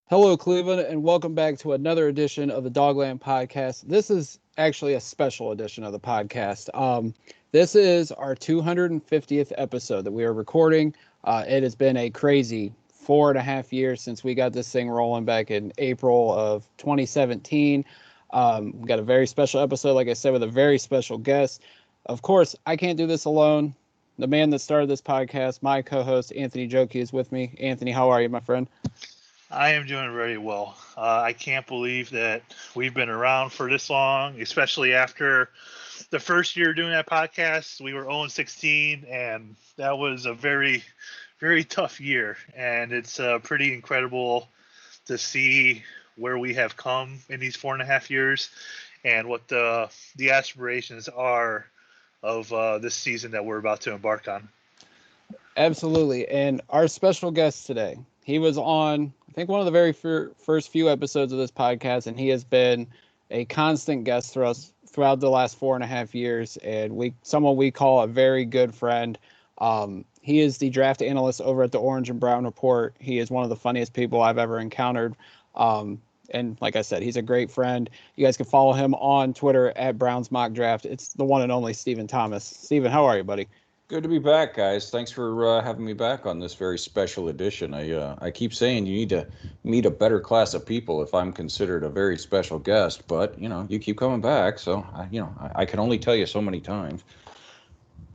Hello, Cleveland, and welcome back to another edition of the DawgLand Podcast. This is actually a special edition of the podcast. This is our 250th episode that we are recording. It has been a crazy 4.5 years since we got this thing rolling back in April of 2017. We got a very special episode, like I said, with a very special guest. Of course, I can't do this alone. The man that started this podcast, my co-host, Anthony Joki, is with me. Anthony, how are you, my friend? I am doing very well. I can't believe that we've been around for this long, especially after the first year doing that podcast. We were 0-16, and that was a very, very tough year. And it's pretty incredible to see where we have come in these 4.5 years and what the aspirations are of this season that we're about to embark on. Absolutely. And our special guest today, he was on, I think, one of the very first few episodes of this podcast, and he has been a constant guest throughout the last 4.5 years, and someone we call a very good friend. He is the draft analyst over at the Orange and Brown Report. He is one of the funniest people I've ever encountered. And like I said, he's a great friend. You guys can follow him on Twitter at Brown's Mock Draft. It's the one and only Stephen Thomas. Stephen, how are you, buddy? Good to be back, guys. Thanks for having me back on this very special edition. I keep saying you need to meet a better class of people if I'm considered a very special guest, but you keep coming back, so I can only tell you so many times.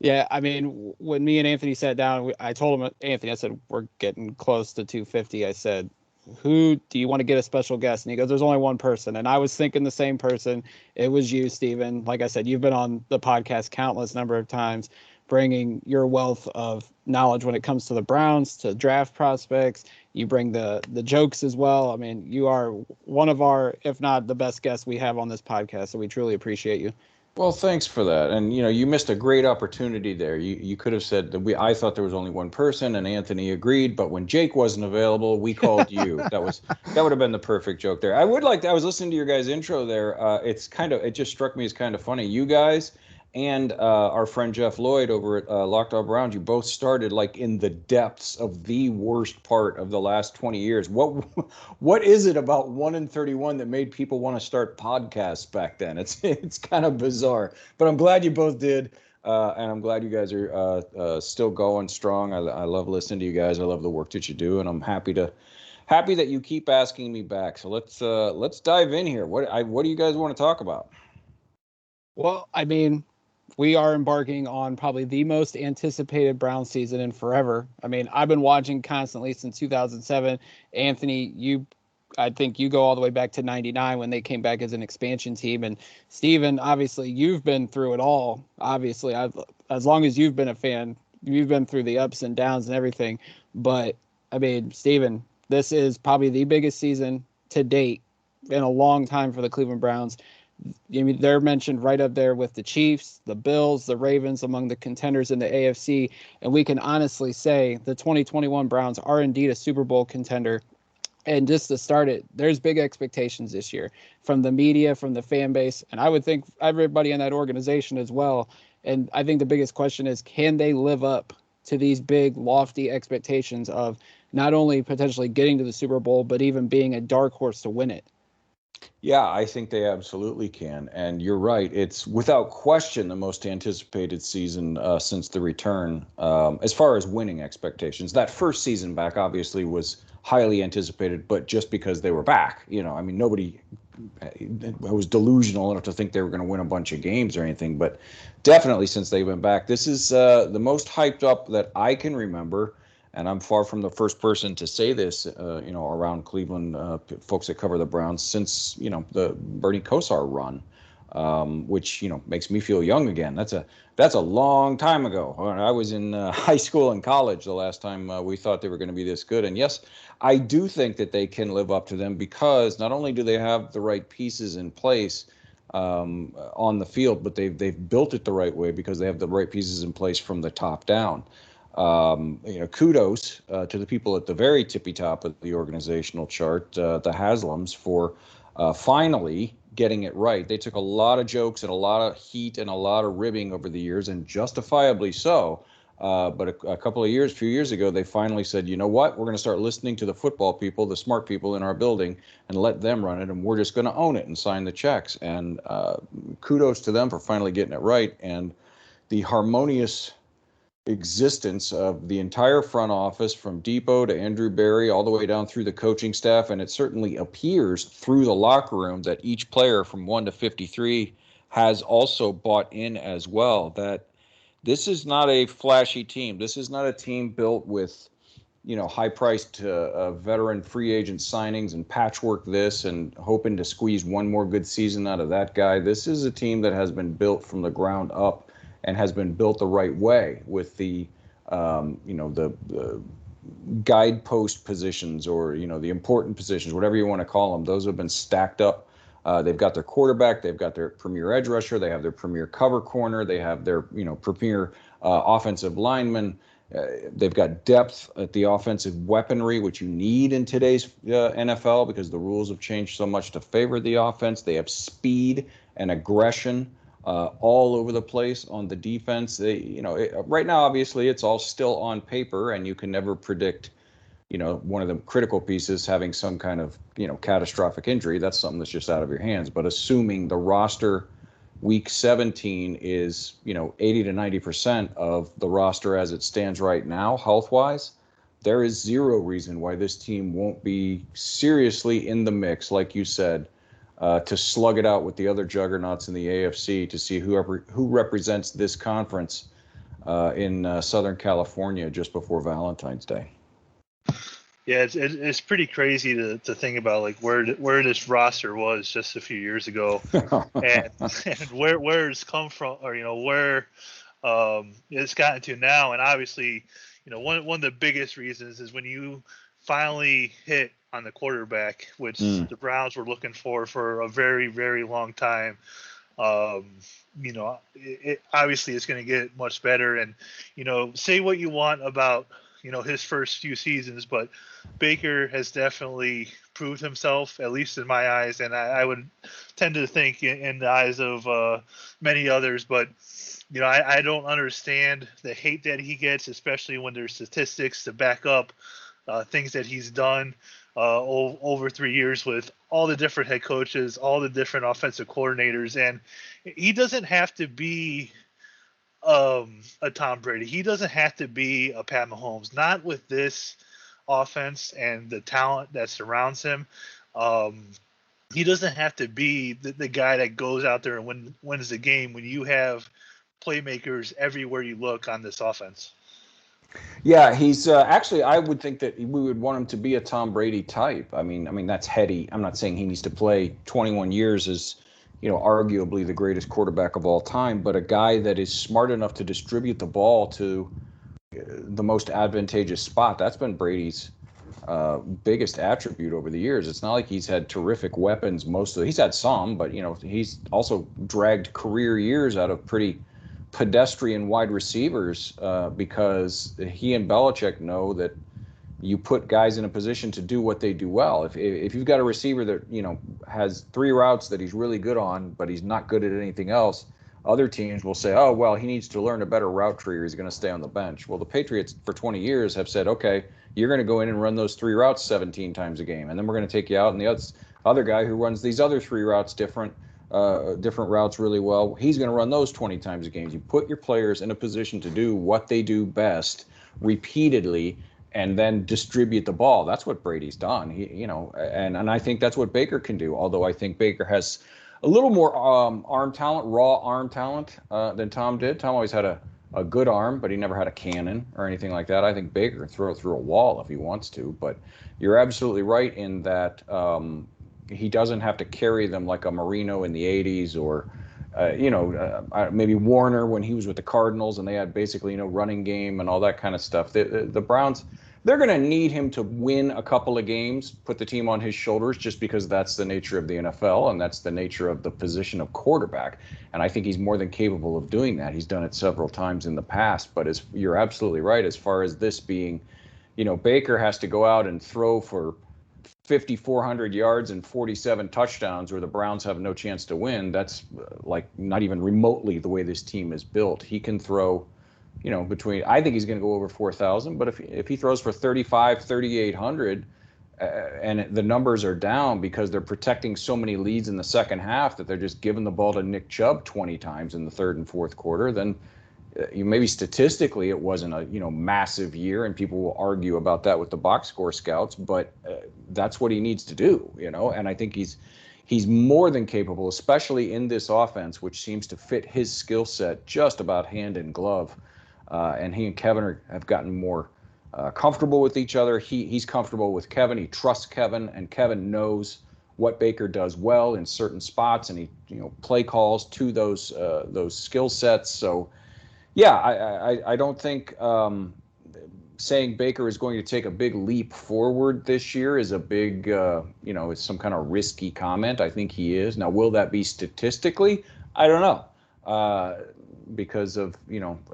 Yeah, I mean, when me and Anthony sat down, I told him, Anthony, I said, we're getting close to 250. I said, who do you want to get a special guest? And he goes, there's only one person. And I was thinking the same person. It was you, Stephen. Like I said, you've been on the podcast countless number of times, bringing your wealth of knowledge when it comes to the Browns, to draft prospects. You bring the jokes as well. I mean, you are one of our, if not the best guests we have on this podcast, so we truly appreciate you. Well, thanks for that. And you missed a great opportunity there. You could have said that I thought there was only one person, and Anthony agreed. But when Jake wasn't available, we called you. That would have been the perfect joke there. I was listening to your guys' intro there. It just struck me as kind of funny. You guys and our friend Jeff Lloyd over at Locked On Browns, you both started like in the depths of the worst part of the last 20 years. What is it about 1-31 that made people want to start podcasts back then? It's kind of bizarre, but I'm glad you both did, and I'm glad you guys are still going strong. I love listening to you guys. I love the work that you do, and I'm happy that you keep asking me back. So let's dive in here. What do you guys want to talk about? Well, I mean, we are embarking on probably the most anticipated Brown season in forever. I mean, I've been watching constantly since 2007. Anthony, I think you go all the way back to 99 when they came back as an expansion team. And Steven, obviously, you've been through it all. Obviously, as long as you've been a fan, you've been through the ups and downs and everything. But, I mean, Steven, this is probably the biggest season to date in a long time for the Cleveland Browns. I mean, they're mentioned right up there with the Chiefs, the Bills, the Ravens among the contenders in the AFC. And we can honestly say the 2021 Browns are indeed a Super Bowl contender. And just to start it, there's big expectations this year from the media, from the fan base, and I would think everybody in that organization as well. And I think the biggest question is, can they live up to these big, lofty expectations of not only potentially getting to the Super Bowl, but even being a dark horse to win it? Yeah, I think they absolutely can. And you're right. It's without question the most anticipated season since the return, as far as winning expectations. That first season back obviously was highly anticipated, but just because they were back, I mean, nobody was delusional enough to think they were going to win a bunch of games or anything. But definitely since they've been back, this is the most hyped up that I can remember. And I'm far from the first person to say this, around Cleveland, folks that cover the Browns since, the Bernie Kosar run, which, makes me feel young again. That's a long time ago. I was in high school and college the last time we thought they were going to be this good. And yes, I do think that they can live up to them because not only do they have the right pieces in place on the field, but they've built it the right way because they have the right pieces in place from the top down. Kudos to the people at the very tippy top of the organizational chart, the Haslams, for finally getting it right. They took a lot of jokes and a lot of heat and a lot of ribbing over the years, and justifiably so. But a few years ago, they finally said, you know what, we're going to start listening to the football people, the smart people in our building, and let them run it, and we're just going to own it and sign the checks. And kudos to them for finally getting it right. And the harmonious existence of the entire front office, from Depot to Andrew Berry, all the way down through the coaching staff, and it certainly appears through the locker room that each player from 1 to 53 has also bought in as well, that this is not a flashy team. This is not a team built with, high-priced veteran free agent signings and patchwork this and hoping to squeeze one more good season out of that guy. This is a team that has been built from the ground up and has been built the right way with the guidepost positions, or, the important positions, whatever you want to call them. Those have been stacked up. They've got their quarterback, they've got their premier edge rusher, they have their premier cover corner, they have their premier offensive lineman. They've got depth at the offensive weaponry, which you need in today's NFL because the rules have changed so much to favor the offense. They have speed and aggression all over the place on the defense. Right now, obviously, it's all still on paper, and you can never predict one of the critical pieces having some kind of, catastrophic injury. That's something that's just out of your hands. But assuming the roster week 17 is, 80 to 90% of the roster as it stands right now, health-wise, there is zero reason why this team won't be seriously in the mix, like you said, to slug it out with the other juggernauts in the AFC to see who represents this conference in Southern California just before Valentine's Day. Yeah, it's pretty crazy to think about, like, where this roster was just a few years ago, and where it's come from, or where it's gotten to now. And obviously, one of the biggest reasons is when you finally hit on the quarterback, which the Browns were looking for a very, very long time. Obviously it's going to get much better, and say what you want about his first few seasons, but Baker has definitely proved himself, at least in my eyes, and I would tend to think in the eyes of many others. But I don't understand the hate that he gets, especially when there's statistics to back up things that he's done over 3 years with all the different head coaches, all the different offensive coordinators. And he doesn't have to be a Tom Brady. He doesn't have to be a Pat Mahomes. Not with this offense and the talent that surrounds him. He doesn't have to be the guy that goes out there and wins the game when you have playmakers everywhere you look on this offense. Yeah, he's actually, I would think that we would want him to be a Tom Brady type. I mean that's heady. I'm not saying he needs to play 21 years as, arguably the greatest quarterback of all time, but a guy that is smart enough to distribute the ball to the most advantageous spot. That's been Brady's biggest attribute over the years. It's not like he's had terrific weapons he's had some, but he's also dragged career years out of pretty pedestrian wide receivers because he and Belichick know that you put guys in a position to do what they do well. If you've got a receiver that has 3 routes that he's really good on, but he's not good at anything else, other teams will say, oh, well, he needs to learn a better route tree or he's going to stay on the bench. Well, the Patriots for 20 years have said, okay, you're going to go in and run those 3 routes 17 times a game, and then we're going to take you out, and the other guy who runs these other 3 routes different routes really well, he's going to run those 20 times a game. You put your players in a position to do what they do best repeatedly, and then distribute the ball. That's what Brady's done. And I think that's what Baker can do. Although I think Baker has a little more raw arm talent than Tom did. Tom always had a good arm, but he never had a cannon or anything like that. I think Baker can throw it through a wall if he wants to. But you're absolutely right in that he doesn't have to carry them like a Marino in the 80s or maybe Warner when he was with the Cardinals and they had basically running game and all that kind of stuff. The Browns, they're going to need him to win a couple of games, put the team on his shoulders, just because that's the nature of the NFL and that's the nature of the position of quarterback. And I think he's more than capable of doing that. He's done it several times in the past. But you're absolutely right as far as this being, Baker has to go out and throw for 5,400 yards and 47 touchdowns, or the Browns have no chance to win. That's like not even remotely the way this team is built. He can throw between, I think he's going to go over 4,000, but if he throws for 3,800, and the numbers are down because they're protecting so many leads in the second half that they're just giving the ball to Nick Chubb 20 times in the third and fourth quarter, then maybe statistically it wasn't a massive year, and people will argue about that with the box score scouts, but that's what he needs to do, and I think he's more than capable, especially in this offense, which seems to fit his skill set just about hand in glove. And he and Kevin have gotten more comfortable with each other. He's comfortable with Kevin. He trusts Kevin, and Kevin knows what Baker does well in certain spots, and he play calls to those skill sets. So, yeah, I don't think saying Baker is going to take a big leap forward this year is a big it's some kind of risky comment. I think he is. Now, will that be statistically? I don't know. Because of,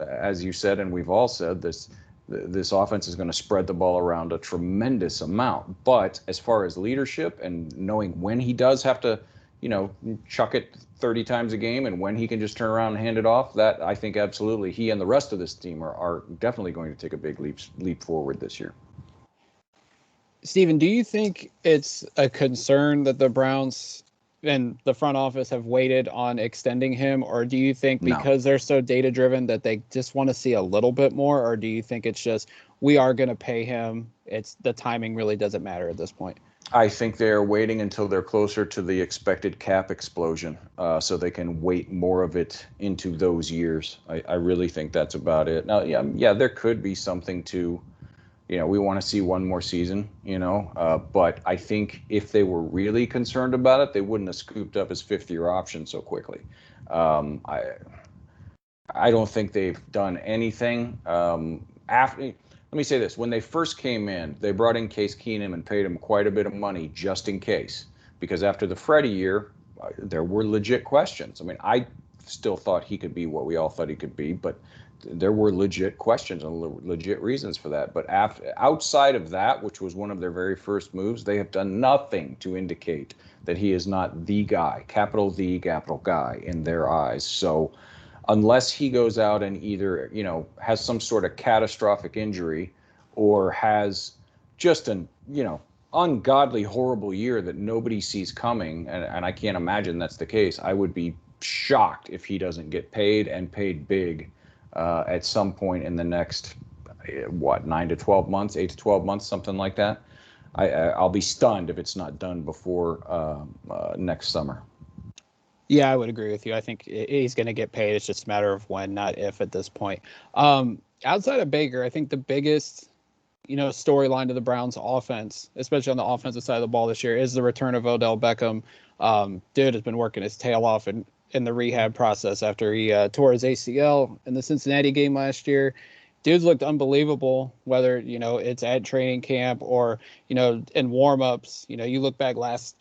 as you said, and we've all said, this offense is going to spread the ball around a tremendous amount. But as far as leadership and knowing when he does have to, chuck it 30 times a game and when he can just turn around and hand it off, that I think absolutely he and the rest of this team are definitely going to take a big leap forward this year. Steven, do you think it's a concern that the Browns and the front office have waited on extending him, or do you think because they're so data driven that they just want to see a little bit more, or do you think it's just we are going to pay him, it's the timing really doesn't matter at this point? I think they're waiting until they're closer to the expected cap explosion, so they can weight more of it into those years. I really think that's about it. Now, yeah, there could be something to, we want to see one more season, but I think if they were really concerned about it, they wouldn't have scooped up his fifth-year option so quickly. I don't think they've done anything. Let me say this. When they first came in, they brought in Case Keenum and paid him quite a bit of money just in case, because after the Freddie year, there were legit questions. I mean, I still thought he could be what we all thought he could be, but there were legit questions and legit reasons for that. But outside of that, which was one of their very first moves, they have done nothing to indicate that he is not the guy, capital The, capital guy in their eyes. So unless he goes out and either, has some sort of catastrophic injury or has just an, ungodly, horrible year that nobody sees coming, and I can't imagine that's the case, I would be shocked if he doesn't get paid and paid big at some point in the next, 9 to 12 months, 8 to 12 months, something like that. I'll be stunned if it's not done before next summer. Yeah, I would agree with you. I think he's going to get paid. It's just a matter of when, not if at this point. Outside of Baker, I think the biggest, storyline to the Browns offense, especially on the offensive side of the ball this year, is the return of Odell Beckham. Dude has been working his tail off in the rehab process after he tore his ACL in the Cincinnati game last year. Dude's looked unbelievable, whether, it's at training camp or, in warm-ups. You look back the last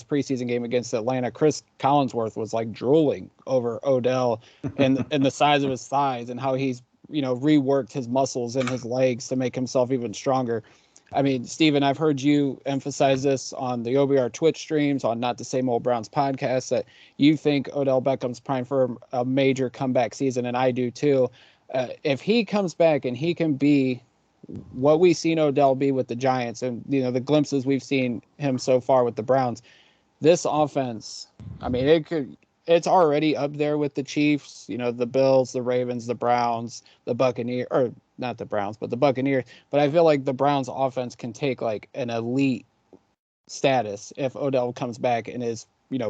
preseason game against Atlanta, Chris Collinsworth was like drooling over Odell and the size of his thighs and how he's, reworked his muscles and his legs to make himself even stronger. I mean, Steven, I've heard you emphasize this on the OBR Twitch streams, on Not the Same Old Browns podcast, that you think Odell Beckham's primed for a major comeback season, and I do too. If he comes back and he can be what we've seen Odell be with the Giants and, the glimpses we've seen him so far with the Browns, this offense, I mean, it's already up there with the Chiefs, the Bills, the Ravens, the Browns, the Buccaneers, or not the Browns, but the Buccaneers. But I feel like the Browns offense can take like an elite status if Odell comes back and is,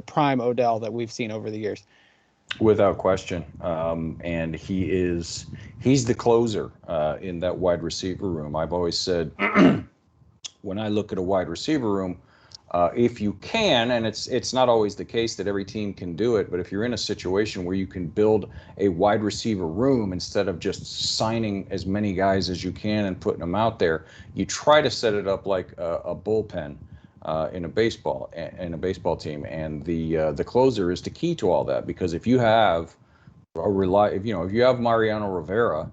prime Odell that we've seen over the years. Without question. And he's the closer in that wide receiver room. I've always said when I look at a wide receiver room, if you can, and it's not always the case that every team can do it, but if you're in a situation where you can build a wide receiver room instead of just signing as many guys as you can and putting them out there, you try to set it up like a bullpen in a baseball team, and the closer is the key to all that, because if you have if you have Mariano Rivera,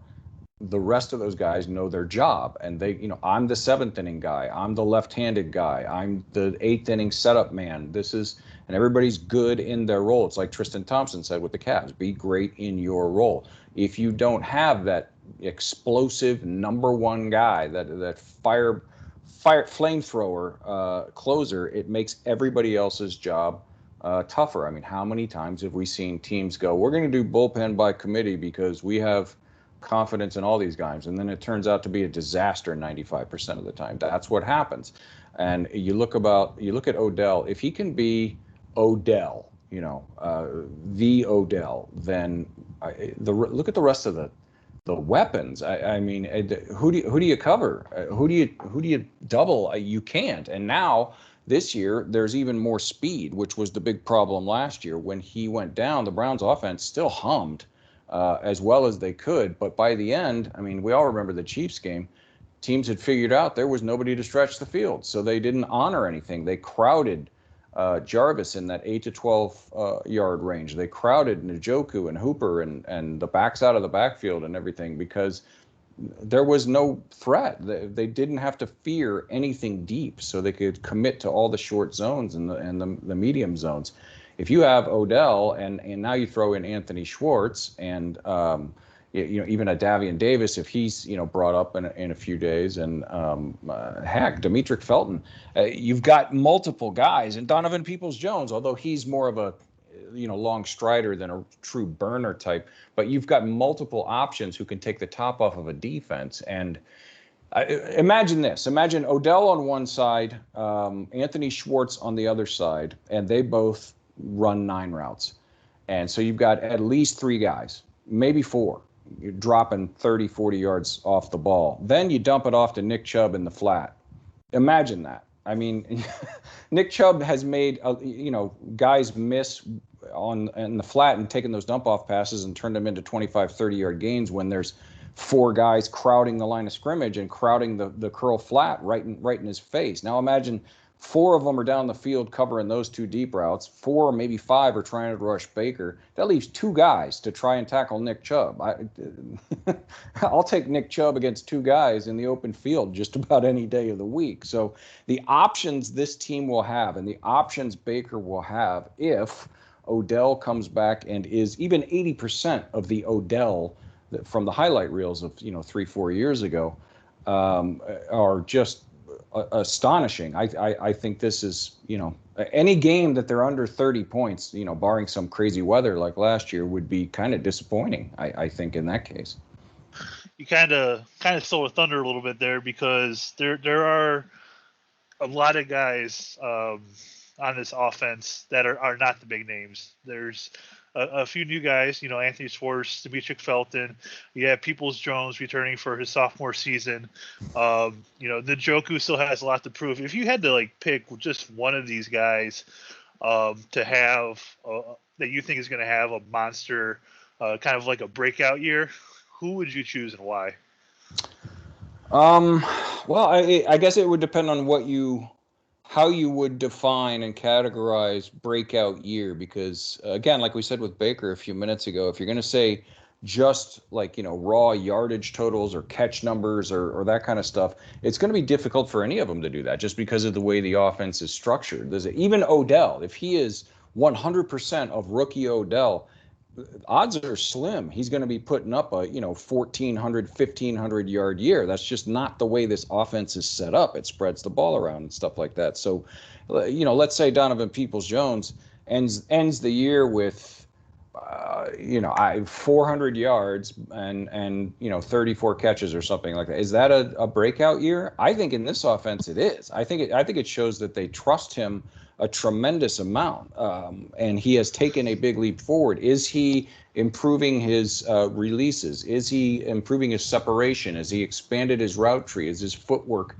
the rest of those guys know their job, and I'm the seventh inning guy, I'm the left-handed guy, I'm the eighth inning setup man. And everybody's good in their role. It's like Tristan Thompson said with the Cavs: be great in your role. If you don't have that explosive number one guy, that flamethrower closer, it makes everybody else's job tougher. I mean, how many times have we seen teams go, we're going to do bullpen by committee because we have confidence in all these guys, and then it turns out to be a disaster 95% of the time. That's what happens. And you look at Odell. If he can be Odell, the Odell, then look at the rest of the weapons. I mean, who do you cover? Who do you double? You can't. And now this year there's even more speed, which was the big problem last year. When he went down, the Browns offense still hummed as well as they could, but by the end, I mean, we all remember the Chiefs game. Teams had figured out there was nobody to stretch the field, so they didn't honor anything. They crowded Jarvis in that 8 to 12 yard range. They crowded Njoku and Hooper and the backs out of the backfield and everything because there was no threat. They didn't have to fear anything deep, so they could commit to all the short zones and the medium zones. If you have Odell and now you throw in Anthony Schwartz and even a Davian Davis, if he's brought up in a few days, and Demetric Felton, you've got multiple guys, and Donovan Peoples-Jones, although he's more of a long strider than a true burner type, but you've got multiple options who can take the top off of a defense. And imagine this: imagine Odell on one side, Anthony Schwartz on the other side, and they both run 9 routes, and so you've got at least 3 guys, maybe 4. You're dropping 30, 40 yards off the ball. Then you dump it off to Nick Chubb in the flat. Imagine that. I mean, Nick Chubb has made, guys miss in the flat and taken those dump-off passes and turned them into 25, 30-yard gains when there's 4 guys crowding the line of scrimmage and crowding the curl flat right in his face. Now imagine 4 of them are down the field covering those 2 deep routes. 4, maybe 5 are trying to rush Baker. That leaves 2 guys to try and tackle Nick Chubb. I'll take Nick Chubb against 2 guys in the open field just about any day of the week. So the options this team will have and the options Baker will have if Odell comes back and is even 80% of the Odell from the highlight reels of 3-4 years ago are just astonishing. I think this is, any game that they're under 30 points, barring some crazy weather like last year, would be kind of disappointing, I think, in that case. You kind of stole a thunder a little bit there, because there are a lot of guys on this offense that are not the big names. There's a few new guys, Anthony Schwartz, Demetric Felton. You have Peoples-Jones returning for his sophomore season. Njoku still has a lot to prove. If you had to pick just one of these guys to have that you think is going to have a monster, kind of like a breakout year, who would you choose and why? Well, I guess it would depend on how you would define and categorize breakout year, because again, like we said with Baker a few minutes ago, if you're going to say just raw yardage totals or catch numbers or that kind of stuff, it's going to be difficult for any of them to do that just because of the way the offense is structured. Even Odell, if he is 100% of rookie Odell, odds are slim he's going to be putting up a 1,400, 1,500 yard year. That's just not the way this offense is set up. It spreads the ball around and stuff like that. So, let's say Donovan Peoples-Jones ends the year with 400 yards and 34 catches or something like that. Is that a breakout year? I think in this offense it is. I think it shows that they trust him a tremendous amount, and he has taken a big leap forward. Is he improving his releases? Is he improving his separation? Has he expanded his route tree? Is his footwork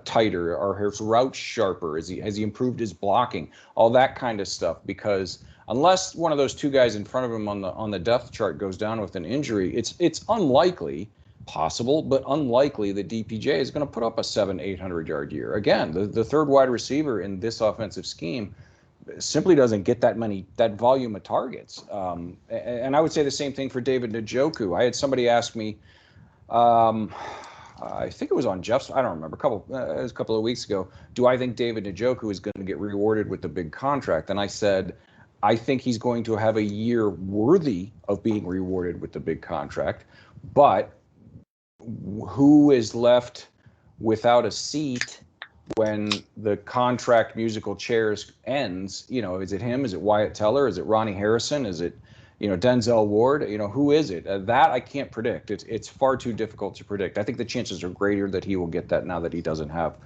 tighter? Or his route sharper? Has he improved his blocking? All that kind of stuff. Because unless one of those 2 guys in front of him on the depth chart goes down with an injury, it's unlikely. Possible, but unlikely that DPJ is going to put up a 700-800 yard year. Again, the third wide receiver in this offensive scheme simply doesn't get that volume of targets. And I would say the same thing for David Njoku. I had somebody ask me, I think it was on Jeff's, I don't remember, it was a couple of weeks ago, do I think David Njoku is going to get rewarded with the big contract? And I said, I think he's going to have a year worthy of being rewarded with the big contract, but who is left without a seat when the contract musical chairs ends. Is it him? Is it Wyatt Teller? Is it Ronnie Harrison? Is it, Denzel Ward? Who is it? That I can't predict. It's far too difficult to predict. I think the chances are greater that he will get that now that he doesn't have,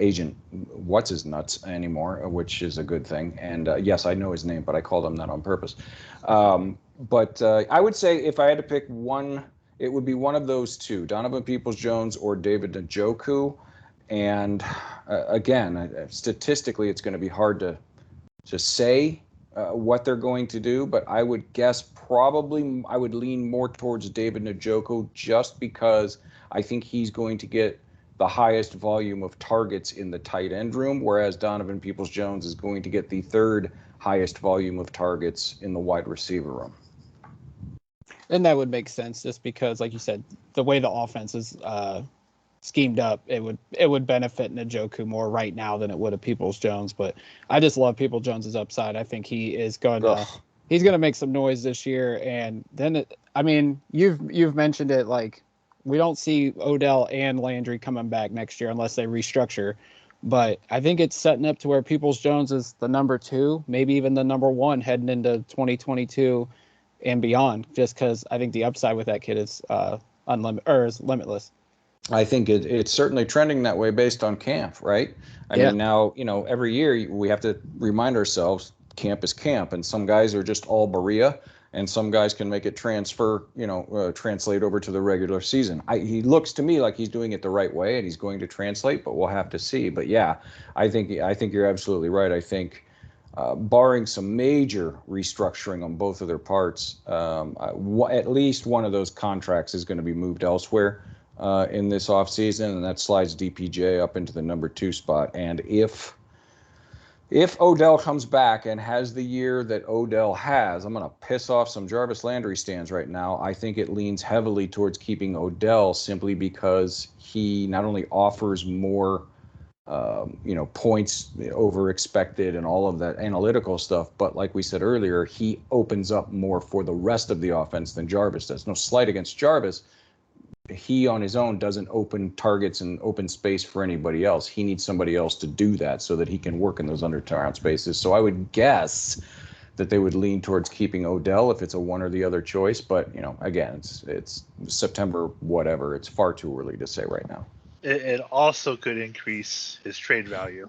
Agent what's his nuts anymore, which is a good thing. And yes, I know his name, but I called him that on purpose. But I would say if I had to pick one, it would be one of those two, Donovan Peoples-Jones or David Njoku. And again, statistically, it's going to be hard to say what they're going to do, but I would guess probably I would lean more towards David Njoku just because I think he's going to get the highest volume of targets in the tight end room, whereas Donovan Peoples-Jones is going to get the third highest volume of targets in the wide receiver room. And that would make sense just because, like you said, the way the offense is schemed up, it would benefit Njoku more right now than it would have Peoples-Jones. But I just love Peoples-Jones's upside. I think he is going to he's going to make some noise this year. And then you've mentioned it, like we don't see Odell and Landry coming back next year unless they restructure. But I think it's setting up to where Peoples-Jones is the number 2, maybe even the number 1 heading into 2022 and beyond. Just because I think the upside with that kid is is limitless. I think it's certainly trending that way based on camp, right? I mean, now, every year we have to remind ourselves camp is camp, and some guys are just all Berea, and some guys can make it translate over to the regular season. He looks to me like he's doing it the right way, and he's going to translate, but we'll have to see. But yeah, I think you're absolutely right. I think barring some major restructuring on both of their parts, at least one of those contracts is going to be moved elsewhere in this offseason, and that slides DPJ up into the number 2 spot. And if Odell comes back and has the year that Odell has, I'm going to piss off some Jarvis Landry stands right now. I think it leans heavily towards keeping Odell simply because he not only offers more points over expected and all of that analytical stuff, but like we said earlier, he opens up more for the rest of the offense than Jarvis does. No slight against Jarvis. He on his own doesn't open targets and open space for anybody else. He needs somebody else to do that so that he can work in those underground spaces. So I would guess that they would lean towards keeping Odell if it's a one or the other choice. But, again, it's September, whatever. It's far too early to say right now. It also could increase his trade value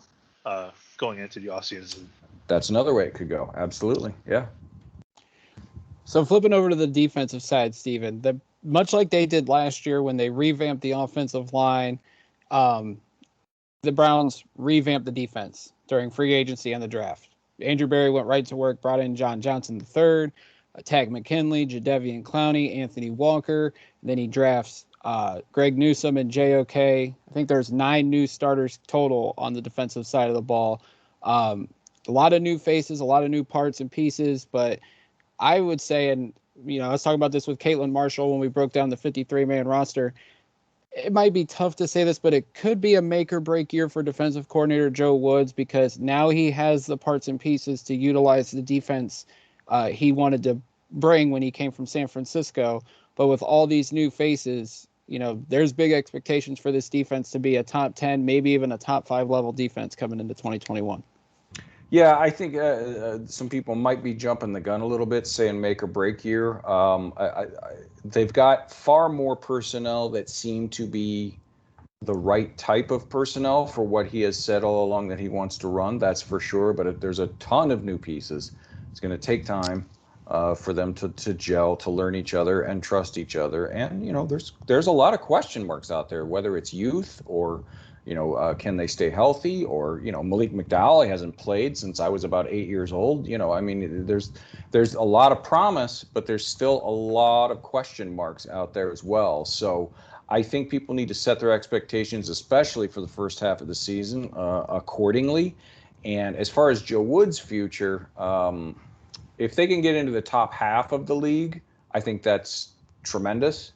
going into the offseason. That's another way it could go. Absolutely. Yeah. So flipping over to the defensive side, Steven, much like they did last year when they revamped the offensive line, the Browns revamped the defense during free agency and the draft. Andrew Berry went right to work, brought in John Johnson III, Tag McKinley, Jadeveon Clowney, Anthony Walker. Then he drafts Greg Newsome and JOK. I think there's 9 new starters total on the defensive side of the ball. A lot of new faces, a lot of new parts and pieces, but I would say, and I was talking about this with Caitlin Marshall when we broke down the 53-man roster. It might be tough to say this, but it could be a make or break year for defensive coordinator Joe Woods because now he has the parts and pieces to utilize the defense he wanted to bring when he came from San Francisco. But with all these new faces, there's big expectations for this defense to be a top 10, maybe even a top 5 level defense coming into 2021. Yeah, I think some people might be jumping the gun a little bit, saying make or break year. They've got far more personnel that seem to be the right type of personnel for what he has said all along that he wants to run, that's for sure. But there's a ton of new pieces. It's going to take time for them to gel, to learn each other and trust each other. And, there's a lot of question marks out there, whether it's youth or can they stay healthy? Or, Malik McDowell hasn't played since I was about 8 years old. There's a lot of promise, but there's still a lot of question marks out there as well. So I think people need to set their expectations, especially for the first half of the season, accordingly. And as far as Joe Woods' future, if they can get into the top half of the league, I think that's tremendous.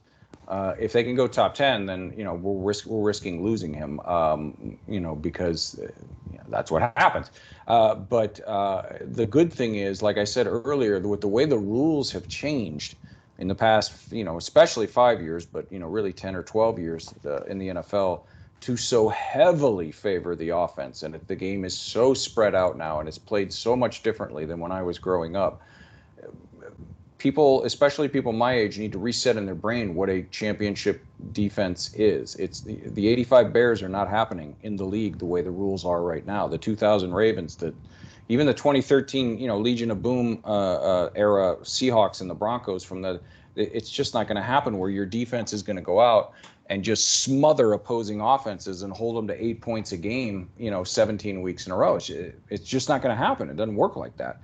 If they can go top 10, then we're risking losing him, because that's what happens. But the good thing is, like I said earlier, with the way the rules have changed, in the past, especially 5 years, but, really 10 or 12 years in the NFL, to so heavily favor the offense. And the game is so spread out now, and it's played so much differently than when I was growing up. People, especially people my age, need to reset in their brain what a championship defense is. It's the 85 Bears are not happening in the league the way the rules are right now. The 2000 Ravens, even the 2013, Legion of Boom era Seahawks and the Broncos it's just not going to happen where your defense is going to go out and just smother opposing offenses and hold them to 8 points a game, 17 weeks in a row. It's just not going to happen. It doesn't work like that.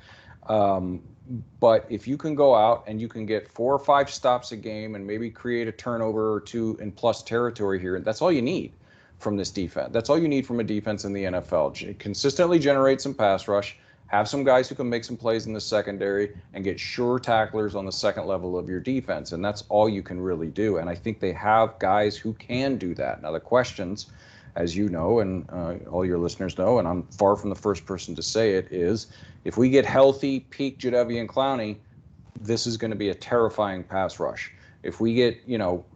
But if you can go out and you can get 4 or 5 stops a game and maybe create a turnover or 2 in plus territory here, that's all you need from this defense. That's all you need from a defense in the NFL. Consistently generate some pass rush, have some guys who can make some plays in the secondary, and get sure tacklers on the second level of your defense. And that's all you can really do. And I think they have guys who can do that. Now, the questions, as you know, and all your listeners know, and I'm far from the first person to say it, is if we get healthy, peak Jadeveon Clowney, this is going to be a terrifying pass rush. If we get,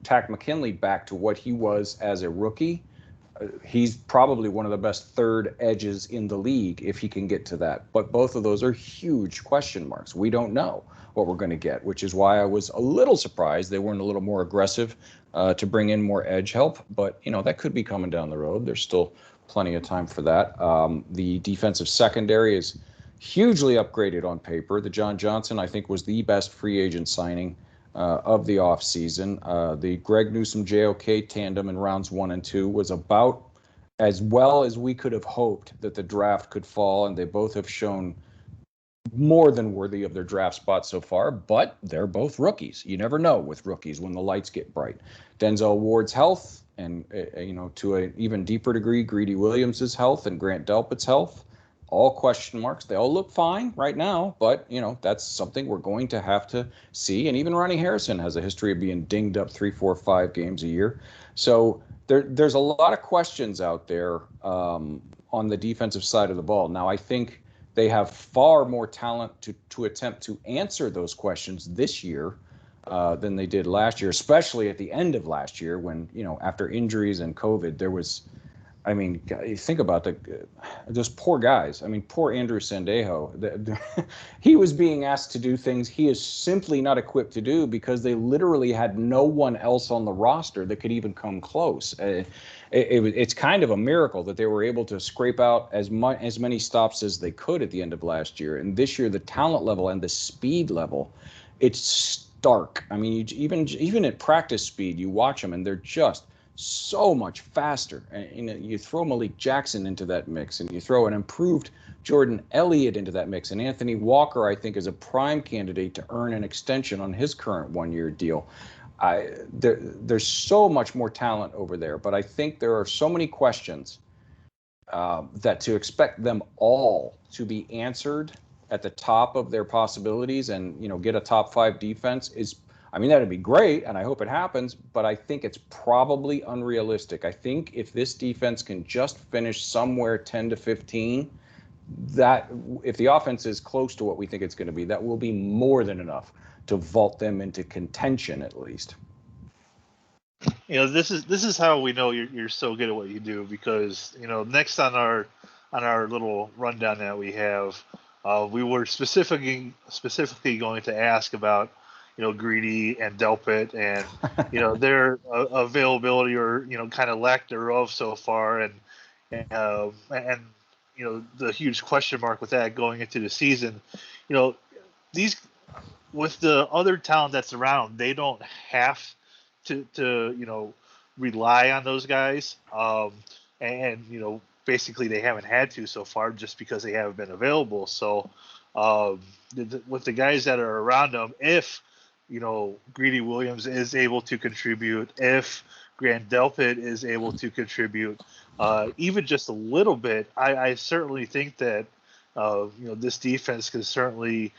Tack McKinley back to what he was as a rookie, he's probably one of the best third edges in the league if he can get to that. But both of those are huge question marks. We don't know what we're going to get, which is why I was a little surprised they weren't a little more aggressive to bring in more edge help. But, that could be coming down the road. There's still plenty of time for that. The defensive secondary is hugely upgraded on paper. The John Johnson, I think, was the best free agent signing of the offseason. The Greg Newsome JOK tandem in rounds 1 and 2 was about as well as we could have hoped that the draft could fall, and they both have shown more than worthy of their draft spots so far, but they're both rookies. You never know with rookies when the lights get bright. Denzel Ward's health, and to an even deeper degree, Greedy Williams' health and Grant Delpit's health, all question marks. They all look fine right now, but, that's something we're going to have to see. And even Ronnie Harrison has a history of being dinged up 3, 4, 5 games a year. So there's a lot of questions out there on the defensive side of the ball. Now, I think they have far more talent to attempt to answer those questions this year than they did last year, especially at the end of last year when, after injuries and COVID, there was, you think about those poor guys. Poor Andrew Sandejo. He was being asked to do things he is simply not equipped to do because they literally had no one else on the roster that could even come close. It's kind of a miracle that they were able to scrape out as many stops as they could at the end of last year. And this year, the talent level and the speed level, it's stark. Even at practice speed, you watch them and they're just so much faster. And you throw Malik Jackson into that mix, and you throw an improved Jordan Elliott into that mix. And Anthony Walker, I think, is a prime candidate to earn an extension on his current 1-year deal. There's so much more talent over there, but I think there are so many questions that to expect them all to be answered at the top of their possibilities and, get a top 5 defense is, that'd be great, and I hope it happens, but I think it's probably unrealistic. I think if this defense can just finish somewhere 10 to 15, that if the offense is close to what we think it's going to be, that will be more than enough to vault them into contention at least. This is how we know you're so good at what you do, because next on our little rundown that we have, we were specifically going to ask about Greedy and Delpit and their availability or kind of lack thereof so far, and the huge question mark with that going into the season. These, with the other talent that's around, they don't have to rely on those guys, and basically they haven't had to so far just because they haven't been available. So with the guys that are around them, if Greedy Williams is able to contribute, if Grant Delpit is able to contribute, even just a little bit, I certainly think that this defense can certainly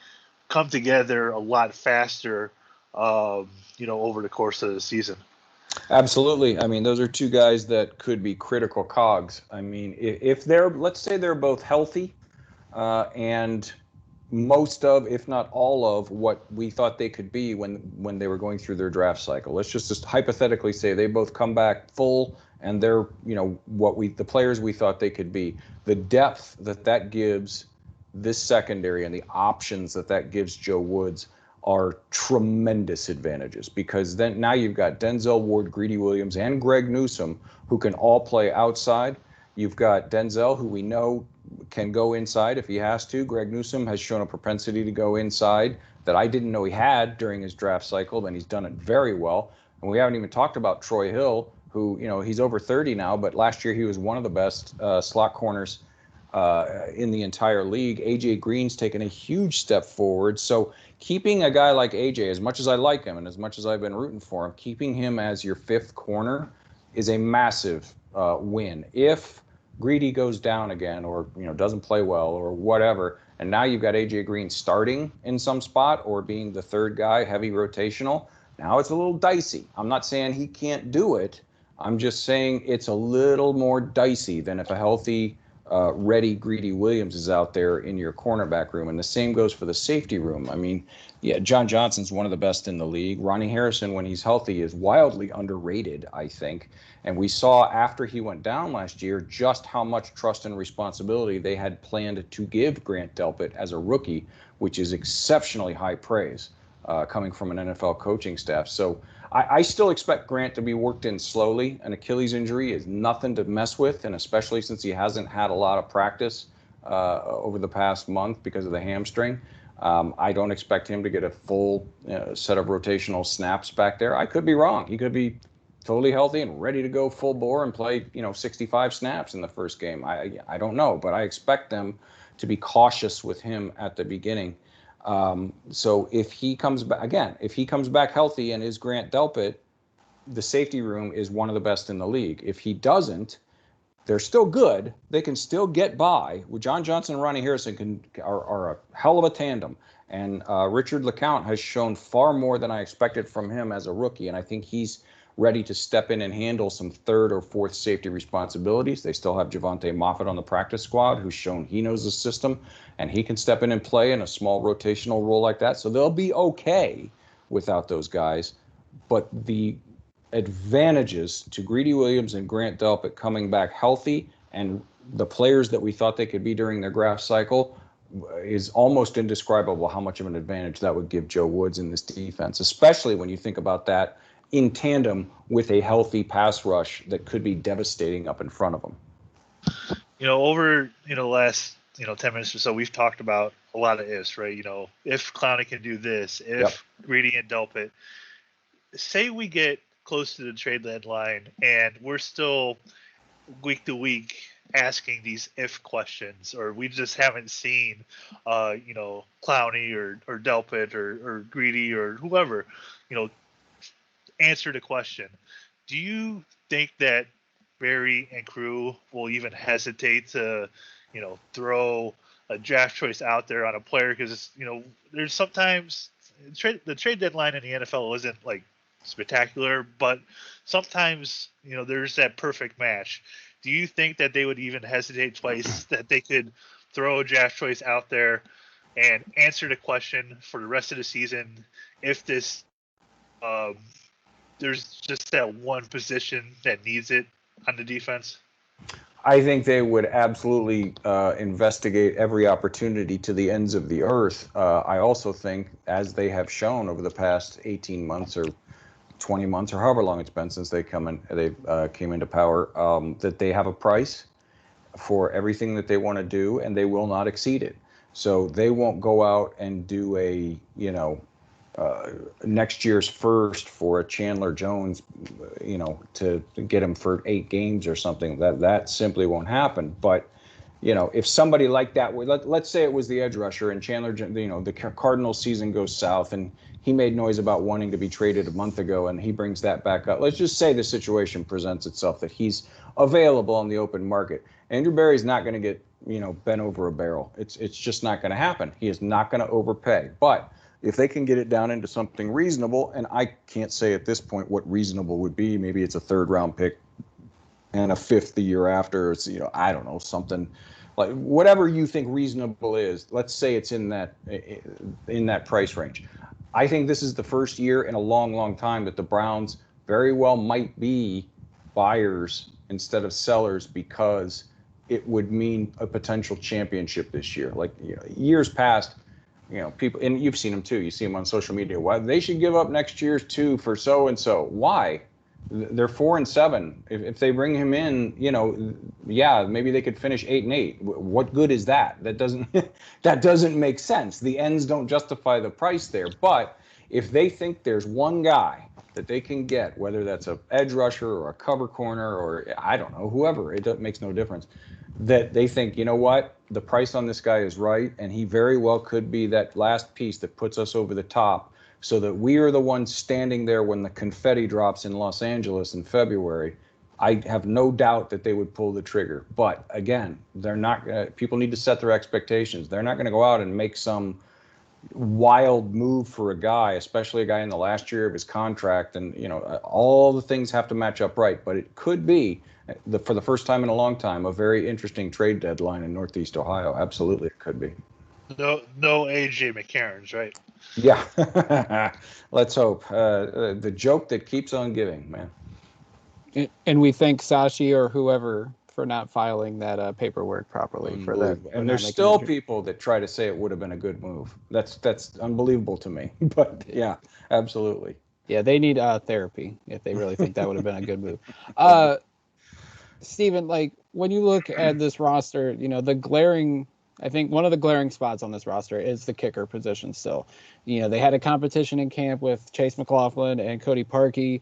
come together a lot faster, over the course of the season. Absolutely. Those are two guys that could be critical cogs. If let's say they're both healthy, and most of, if not all of, what we thought they could be when they were going through their draft cycle. Let's just hypothetically say they both come back full and they're, the players we thought they could be. The depth that gives this secondary and the options that gives Joe Woods are tremendous advantages, because then now you've got Denzel Ward, Greedy Williams, and Greg Newsome who can all play outside. You've got Denzel, who we know can go inside if he has to. Greg Newsome has shown a propensity to go inside that I didn't know he had during his draft cycle, and he's done it very well. And we haven't even talked about Troy Hill, who, he's over 30 now, but last year he was one of the best slot corners in the entire league. AJ Green's taken a huge step forward. So keeping a guy like AJ, as much as I like him and as much as I've been rooting for him, keeping him as your fifth corner is a massive win. If Greedy goes down again, or doesn't play well, or whatever, and now you've got AJ Green starting in some spot or being the third guy, heavy rotational, now it's a little dicey. I'm not saying he can't do it. I'm just saying it's a little more dicey than if a healthy, ready Greedy Williams is out there in your cornerback room. And the same goes for the safety room. I mean, yeah, John Johnson's one of the best in the league. Ronnie Harrison, when he's healthy, is wildly underrated, I think. And we saw after he went down last year just how much trust and responsibility they had planned to give Grant Delpit as a rookie, which is exceptionally high praise coming from an NFL coaching staff. So I still expect Grant to be worked in slowly. An Achilles injury is nothing to mess with, and especially since he hasn't had a lot of practice over the past month because of the hamstring. I don't expect him to get a full set of rotational snaps back there. I could be wrong. He could be totally healthy and ready to go full bore and play 65 snaps in the first game. I don't know, but I expect them to be cautious with him at the beginning. So if he comes back healthy and is Grant Delpit, the safety room is one of the best in the league. If he doesn't, they're still good. They can still get by. John Johnson and Ronnie Harrison are a hell of a tandem. And Richard LeCount has shown far more than I expected from him as a rookie. And I think he's ready to step in and handle some third or fourth safety responsibilities. They still have Javonte Moffett on the practice squad, who's shown he knows the system, and he can step in and play in a small rotational role like that. So they'll be okay without those guys. But the advantages to Greedy Williams and Grant Delpit coming back healthy, and the players that we thought they could be during their draft cycle, is almost indescribable how much of an advantage that would give Joe Woods in this defense, especially when you think about that in tandem with a healthy pass rush that could be devastating up in front of them. Over the last 10 minutes or so, we've talked about a lot of ifs, right? If Clowney can do this, if Greedy and Delpit. Say we get close to the trade deadline and we're still week to week asking these if questions, or we just haven't seen Clowney or Delpit or Greedy or whoever answer the question. Do you think that Barry and crew will even hesitate to throw a draft choice out there on a player? Because there's sometimes the trade deadline in the NFL isn't like spectacular, but sometimes there's that perfect match. Do you think that they would even hesitate twice that they could throw a draft choice out there and answer the question for the rest of the season if this there's just that one position that needs it on the defense? I think they would absolutely investigate every opportunity to the ends of the earth. I also think, as they have shown over the past 18 months or 20 months or however long it's been since they came into power, that they have a price for everything that they want to do, and they will not exceed it. So they won't go out and do a next year's first for a Chandler Jones, to get him for 8 games or something. That simply won't happen. But if somebody like that, let's say it was the edge rusher and Chandler, the Cardinals season goes south and he made noise about wanting to be traded a month ago and he brings that back up. Let's just say the situation presents itself that he's available on the open market. Andrew Berry's not going to get, bent over a barrel. It's just not going to happen. He is not going to overpay. But if they can get it down into something reasonable, and I can't say at this point what reasonable would be, maybe it's a 3rd round pick and a 5th the year after. It's, I don't know, something like whatever you think reasonable is, let's say it's in that price range. I think this is the first year in a long, long time that the Browns very well might be buyers instead of sellers, because it would mean a potential championship this year. Like, years past, people, and you've seen them too. You see them on social media. Why they should give up next year's two for so and so? Why? They're 4-7. If they bring him in, maybe they could finish 8-8. What good is that? That doesn't make sense. The ends don't justify the price there. But if they think there's one guy that they can get, whether that's a edge rusher or a cover corner or I don't know, whoever, makes no difference, that they think, you know what, the price on this guy is right, and he very well could be that last piece that puts us over the top, so that we are the ones standing there when the confetti drops in Los Angeles in February. I have no doubt that they would pull the trigger. But again, they're not. People need to set their expectations. They're not going to go out and make some wild move for a guy, especially a guy in the last year of his contract. And all the things have to match up right. But it could be, for the first time in a long time, a very interesting trade deadline in Northeast Ohio. Absolutely, it could be. No AJ McCarron's, right? Yeah, let's hope. The joke that keeps on giving, man. And we thank Sashi or whoever for not filing that paperwork properly for that. And there's still people that try to say it would have been a good move. That's unbelievable to me. But yeah, absolutely. Yeah, they need therapy if they really think that would have been a good move. Steven, like when you look at this roster, I think one of the glaring spots on this roster is the kicker position still. They had a competition in camp with Chase McLaughlin and Cody Parkey.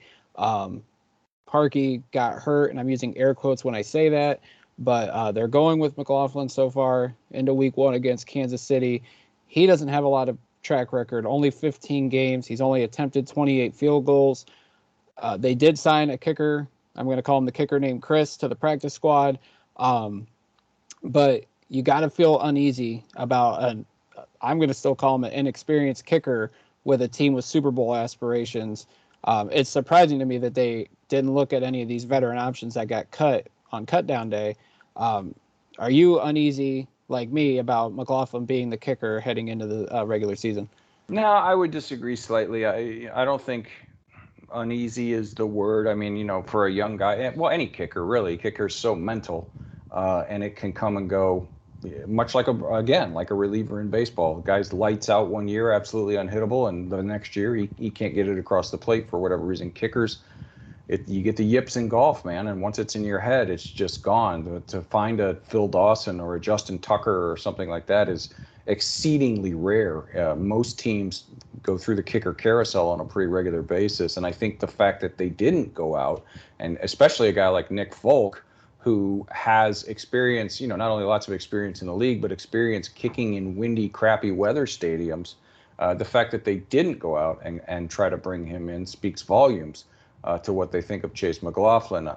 Parkey got hurt, and I'm using air quotes when I say that, but they're going with McLaughlin so far into week 1 against Kansas City. He doesn't have a lot of track record, only 15 games. He's only attempted 28 field goals. They did sign a kicker. I'm going to call him the kicker named Chris to the practice squad. But you got to feel uneasy about I'm going to still call him an inexperienced kicker with a team with Super Bowl aspirations. It's surprising to me that they didn't look at any of these veteran options that got cut on cutdown day. Are you uneasy like me about McLaughlin being the kicker heading into the regular season? No, I would disagree slightly. I don't think uneasy is the word. I mean, for a young guy, well, any kicker really. Kicker's so mental, and it can come and go. Much like a reliever in baseball. The guy's lights out one year, absolutely unhittable, and the next year he can't get it across the plate for whatever reason. Kickers, you get the yips in golf, man, and once it's in your head, it's just gone. To find a Phil Dawson or a Justin Tucker or something like that is exceedingly rare. Most teams go through the kicker carousel on a pretty regular basis, and I think the fact that they didn't go out, and especially a guy like Nick Folk, who has experience, not only lots of experience in the league, but experience kicking in windy, crappy weather stadiums. The fact that they didn't go out and try to bring him in speaks volumes to what they think of Chase McLaughlin.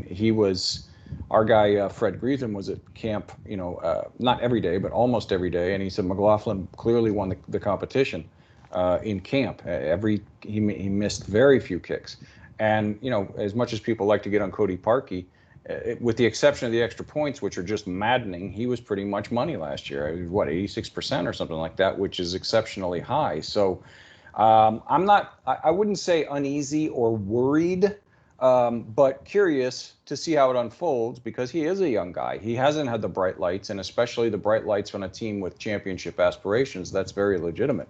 He was, our guy, Fred Griezmann, was at camp, not every day, but almost every day. And he said McLaughlin clearly won the competition in camp. He missed very few kicks. And, as much as people like to get on Cody Parkey, with the exception of the extra points, which are just maddening, he was pretty much money last year. 86% or something like that, which is exceptionally high. So I wouldn't say uneasy or worried, but curious to see how it unfolds, because he is a young guy. He hasn't had the bright lights, and especially the bright lights on a team with championship aspirations. That's very legitimate,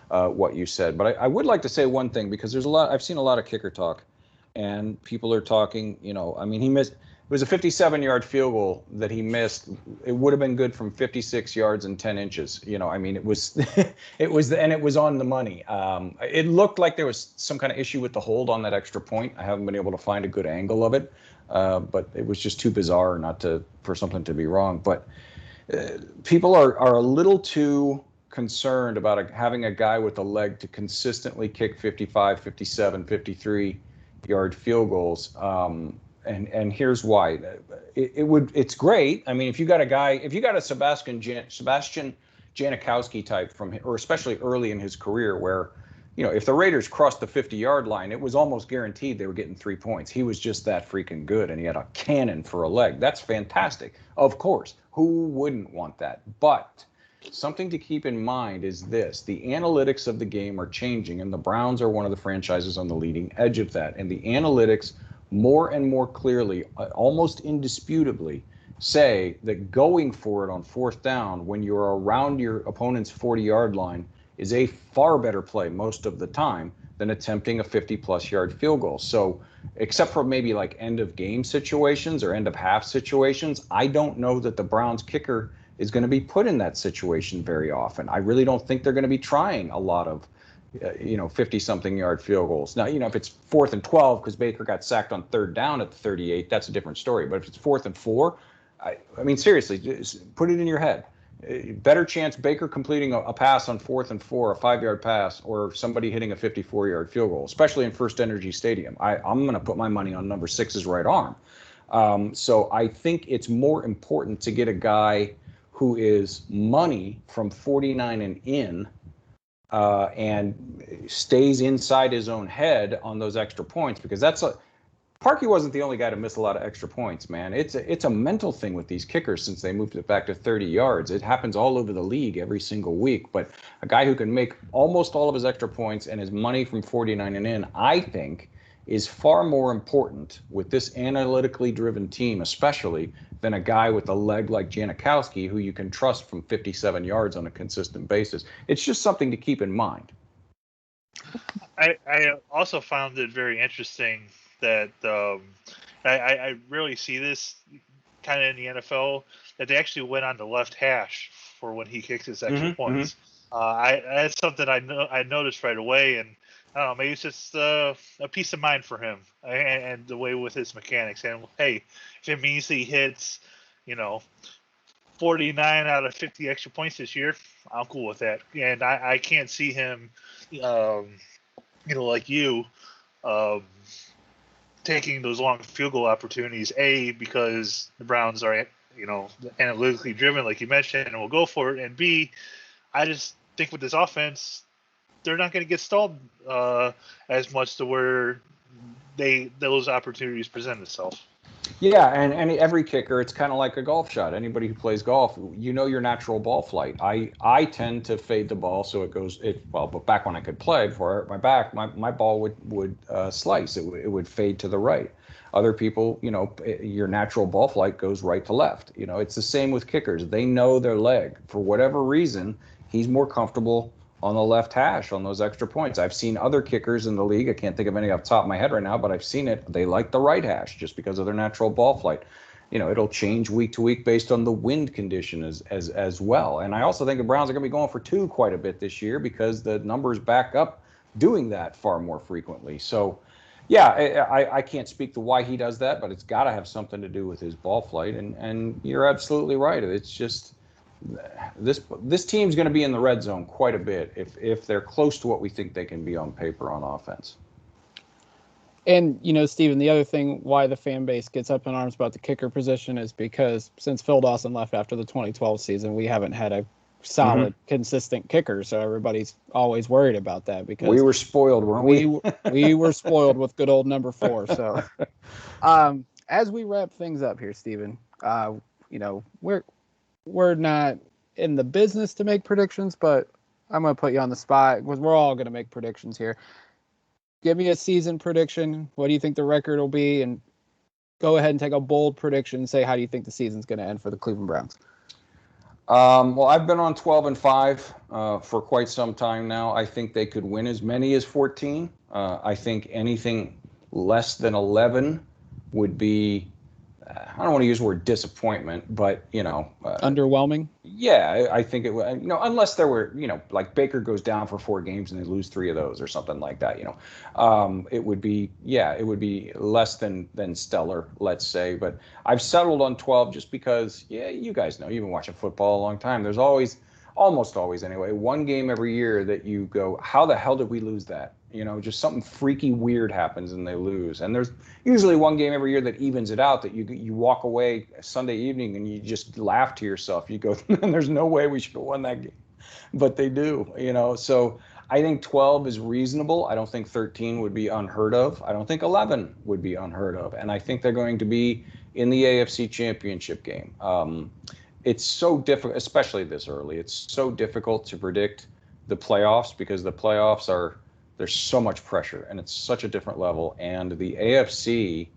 what you said. But I would like to say one thing, because I've seen a lot of kicker talk. And people are talking, he missed, it was a 57-yard field goal that he missed. It would have been good from 56 yards and 10 inches. It was, it was on the money. It looked like there was some kind of issue with the hold on that extra point. I haven't been able to find a good angle of it, but it was just too bizarre for something to be wrong. But people are a little too concerned about having a guy with a leg to consistently kick 55, 57, 53 yard field goals, and here's why. It's great. I mean, if you got a Sebastian Janikowski type or especially early in his career, where if the Raiders crossed the 50-yard line, it was almost guaranteed they were getting 3 points. He was just that freaking good, and he had a cannon for a leg. That's fantastic. Of course, who wouldn't want that? But something to keep in mind is this. The analytics of the game are changing, and the Browns are one of the franchises on the leading edge of that. And the analytics more and more clearly, almost indisputably, say that going for it on fourth down when you're around your opponent's 40-yard line is a far better play most of the time than attempting a 50-plus yard field goal. So except for maybe like end of game situations or end of half situations, I don't know that the Browns kicker is going to be put in that situation very often. I really don't think they're going to be trying a lot of 50-something yard field goals. Now, if it's 4th and 12 because Baker got sacked on third down at the 38, that's a different story. But if it's 4th and 4, I mean, seriously, just put it in your head. Better chance Baker completing a pass on 4th and 4, a 5-yard pass, or somebody hitting a 54-yard field goal, especially in First Energy Stadium. I'm going to put my money on number 6's right arm. So I think it's more important to get a guy who is money from 49 and in, and stays inside his own head on those extra points, because Parkey wasn't the only guy to miss a lot of extra points, man. It's a mental thing with these kickers since they moved it back to 30 yards. It happens all over the league every single week. But a guy who can make almost all of his extra points and his money from 49 and in, I think, is far more important with this analytically driven team, especially, than a guy with a leg like Janikowski, who you can trust from 57 yards on a consistent basis. It's just something to keep in mind. I also found it very interesting that I rarely see this kind of in the NFL, that they actually went on the left hash for when he kicks his extra points. That's something I noticed right away, and I don't know, maybe it's just a peace of mind for him and the way with his mechanics. And hey, if it means he hits, 49 out of 50 extra points this year, I'm cool with that. And I can't see him, like you, taking those long field goal opportunities, because the Browns are, analytically driven, like you mentioned, and will go for it. And B, I just think with this offense, they're not going to get stalled as much to where those opportunities present itself. Yeah, and every kicker, it's kind of like a golf shot. Anybody who plays golf, your natural ball flight. I tend to fade the ball so it goes. But back when I could play, before I hurt my back, my ball would slice. It would fade to the right. Other people, your natural ball flight goes right to left. It's the same with kickers. They know their leg. For whatever reason, he's more comfortable on the left hash on those extra points. I've seen other kickers in the league. I can't think of any off the top of my head right now, but I've seen it. They like the right hash just because of their natural ball flight. It'll change week to week based on the wind condition as well. And I also think the Browns are going to be going for 2 quite a bit this year because the numbers back up doing that far more frequently. So, yeah, I can't speak to why he does that, but it's got to have something to do with his ball flight. And you're absolutely right. It's just this team's going to be in the red zone quite a bit if they're close to what we think they can be on paper on offense. And, Steven, the other thing why the fan base gets up in arms about the kicker position is because since Phil Dawson left after the 2012 season, we haven't had a solid, consistent kicker. So everybody's always worried about that because we were spoiled, weren't we? We were spoiled with good old number 4. So as we wrap things up here, Steven, we're not in the business to make predictions, but I'm going to put you on the spot because we're all going to make predictions here. Give me a season prediction. What do you think the record will be? And go ahead and take a bold prediction and say, how do you think the season's going to end for the Cleveland Browns? Well, I've been on 12-5 for quite some time now. I think they could win as many as 14. I think anything less than 11 would be, I don't want to use the word disappointment, but, underwhelming. Yeah, I think it would, unless there were, like Baker goes down for 4 games and they lose 3 of those or something like that, it would be less than stellar, let's say. But I've settled on 12 just because, you guys know, you've been watching football a long time. There's almost always anyway, one game every year that you go, how the hell did we lose that? Just something freaky weird happens and they lose. And there's usually one game every year that evens it out, that you walk away Sunday evening and you just laugh to yourself. You go, there's no way we should have won that game. But they do, So I think 12 is reasonable. I don't think 13 would be unheard of. I don't think 11 would be unheard of. And I think they're going to be in the AFC Championship game. It's so difficult, especially this early. It's so difficult to predict the playoffs because the playoffs there's so much pressure and it's such a different level. And the AFC,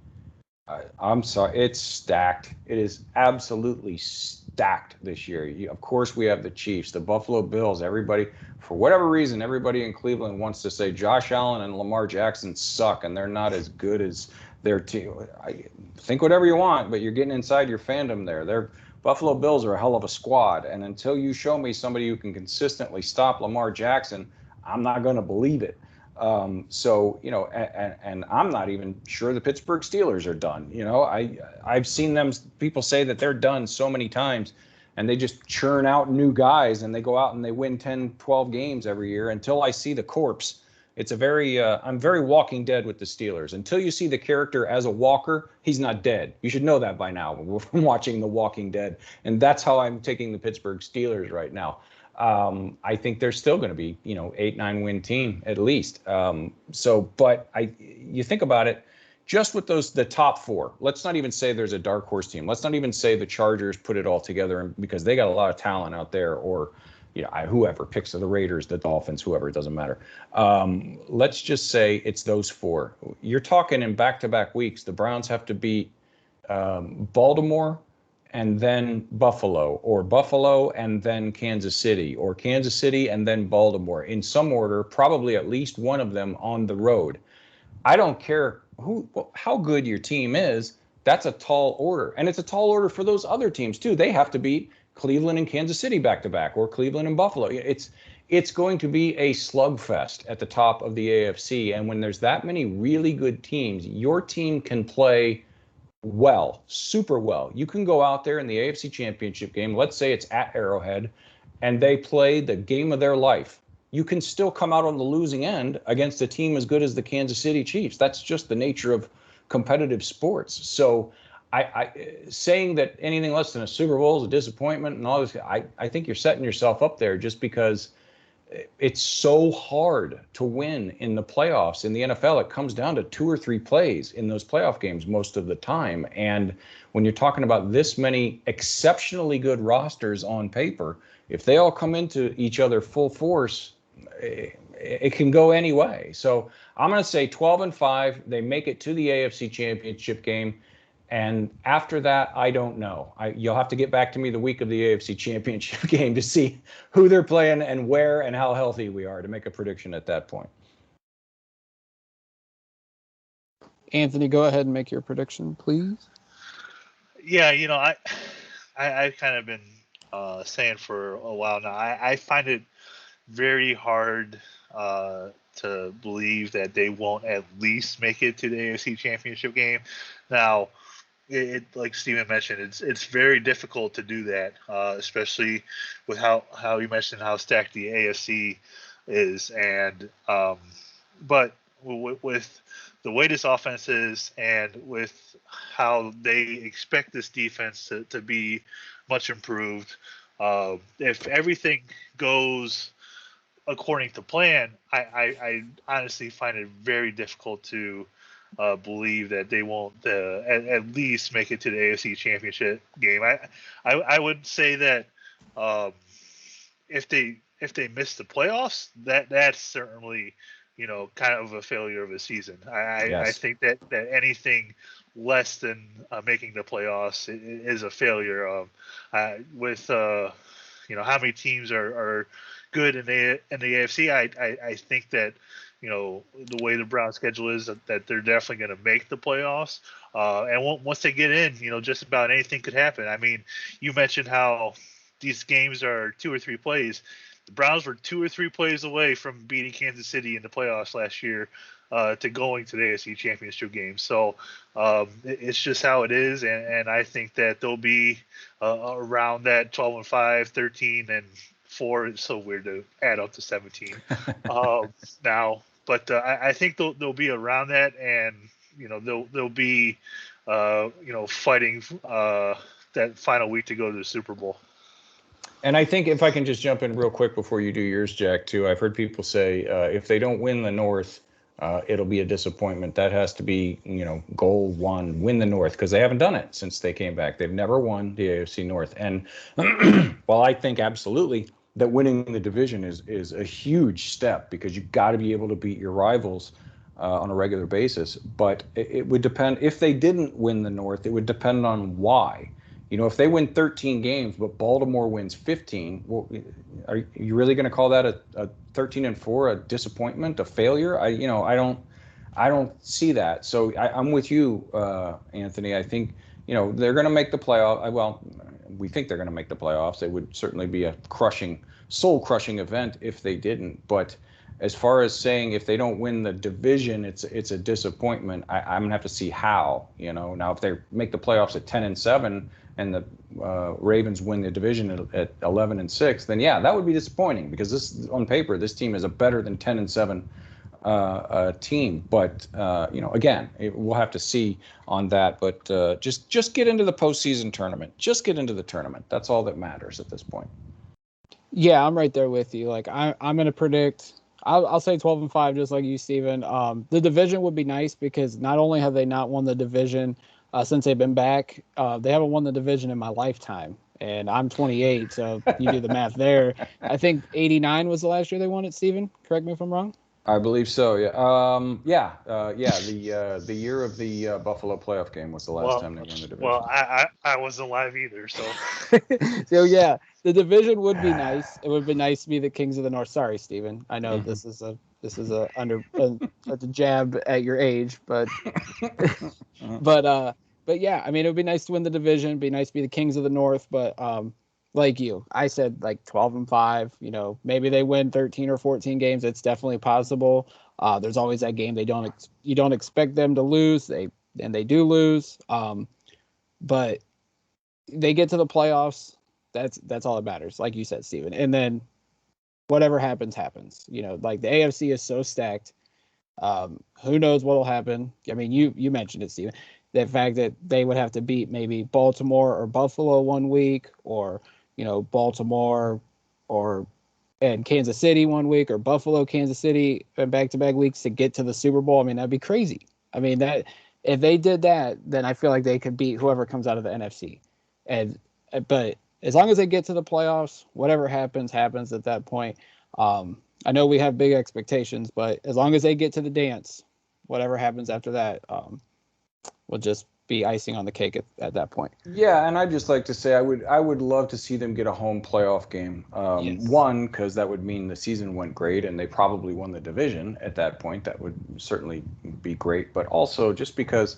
I'm sorry, it's stacked. It is absolutely stacked this year. Of course, we have the Chiefs, the Buffalo Bills. Everybody, for whatever reason, everybody in Cleveland wants to say Josh Allen and Lamar Jackson suck and they're not as good as their team. I think whatever you want, but you're getting inside your fandom there. They're Buffalo Bills are a hell of a squad, and until you show me somebody who can consistently stop Lamar Jackson, I'm not going to believe it. So, and I'm not even sure the Pittsburgh Steelers are done. I've seen people say that they're done so many times, and they just churn out new guys, and they go out and they win 10, 12 games every year until I see the corpse. It's I'm very Walking Dead with the Steelers. Until you see the character as a walker, he's not dead. You should know that by now from watching The Walking Dead. And that's how I'm taking the Pittsburgh Steelers right now. I think they're still going to be, 8-9 win team at least. But you think about it, just with the top four, let's not even say there's a dark horse team. Let's not even say the Chargers put it all together because they got a lot of talent out there, or whoever picks the Raiders, the Dolphins, whoever, it doesn't matter. Let's just say it's those four. You're talking in back-to-back weeks, the Browns have to beat Baltimore and then Buffalo, or Buffalo and then Kansas City, or Kansas City and then Baltimore. In some order, probably at least one of them on the road. I don't care how good your team is. That's a tall order. And it's a tall order for those other teams, too. They have to beat Cleveland and Kansas City back-to-back, or Cleveland and Buffalo. It's going to be a slugfest at the top of the AFC. And when there's that many really good teams, your team can play well, super well. You can go out there in the AFC Championship game, let's say it's at Arrowhead, and they play the game of their life. You can still come out on the losing end against a team as good as the Kansas City Chiefs. That's just the nature of competitive sports. So I saying that anything less than a Super Bowl is a disappointment and all this, I think you're setting yourself up there just because it's so hard to win in the playoffs. In the NFL, it comes down to 2 or 3 plays in those playoff games most of the time. And when you're talking about this many exceptionally good rosters on paper, if they all come into each other full force, it can go any way. So I'm going to say 12-5. They make it to the AFC Championship game. And after that, I don't know. You'll have to get back to me the week of the AFC Championship game to see who they're playing and where and how healthy we are to make a prediction at that point. Anthony, go ahead and make your prediction, please. Yeah, I've kind of been saying for a while now, I find it very hard to believe that they won't at least make it to the AFC Championship game. Now, it like Steven mentioned, it's very difficult to do that, especially with how you mentioned how stacked the AFC is, and but with the way this offense is, and with how they expect this defense to be much improved, if everything goes according to plan, I honestly find it very difficult to believe that they won't at least make it to the AFC Championship game. I would say that if they miss the playoffs, that's certainly kind of a failure of a season. Yes. I think that anything less than making the playoffs is a failure. With how many teams are good in the AFC, I think that the way the Browns schedule is, that they're definitely going to make the playoffs. And once they get in, just about anything could happen. I mean, you mentioned how these games are 2 or 3 plays. The Browns were 2 or 3 plays away from beating Kansas City in the playoffs last year to going to the AFC Championship game. So it's just how it is, and I think that they'll be around that 12-5, 13-4. It's so weird to add up to 17 now, but I think they'll be around that, and they'll be fighting that final week to go to the Super Bowl. And I think if I can just jump in real quick before you do yours, Jack, too, I've heard people say if they don't win the North, it'll be a disappointment. That has to be, goal one, win the North, because they haven't done it since they came back. They've never won the AFC North. And while I think absolutely that winning the division is a huge step, because you've got to be able to beat your rivals on a regular basis. But it would depend. If they didn't win the North, it would depend on why. If they win 13 games, but Baltimore wins 15, well, are you really going to call that a 13-4 a disappointment, a failure? I don't see that. So I'm with you, Anthony. I think they're going to make the playoff. Well, we think they're going to make the playoffs. It would certainly be a soul-crushing event if they didn't. But as far as saying if they don't win the division, it's a disappointment. I'm gonna have to see how. Now if they make the playoffs at 10-7 and the Ravens win the division at 11-6, then yeah, that would be disappointing, because this on paper this team is a better than 10-7 team. But again, we'll have to see on that. But just get into the postseason tournament. Just get into the tournament. That's all that matters at this point. Yeah, I'm right there with you. Like I'm gonna predict. I'll say 12-5, just like you, Steven. The division would be nice, because not only have they not won the division since they've been back, they haven't won the division in my lifetime, and I'm 28, so you do the math there. I think 89 was the last year they won it, Steven. Correct me if I'm wrong. I believe so. Yeah. The year of the Buffalo playoff game was the last time they won the division. Well, I wasn't alive either, so. So yeah, the division would be nice. It would be nice to be the Kings of the North. Sorry, Steven. I know this is a jab at your age, but but yeah, I mean, it would be nice to win the division. It'd be nice to be the Kings of the North, but like you, I said, like 12-5. Maybe they win 13 or 14 games. It's definitely possible. There's always that game you don't expect them to lose. They do lose. But they get to the playoffs. That's all that matters, like you said, Steven. And then whatever happens. Like the AFC is so stacked. Who knows what'll happen? I mean, you mentioned it, Steven. The fact that they would have to beat maybe Baltimore or Buffalo one week, or Baltimore and Kansas City one week, or Buffalo, Kansas City back-to-back weeks to get to the Super Bowl. I mean, that'd be crazy. I mean, that if they did that, then I feel like they could beat whoever comes out of the NFC. But as long as they get to the playoffs, whatever happens at that point. I know we have big expectations, but as long as they get to the dance, whatever happens after that will just be icing on the cake at that point. Yeah, and I'd just like to say I would love to see them get a home playoff game. Yes. One, because that would mean the season went great and they probably won the division at that point. That would certainly be great. But also just because,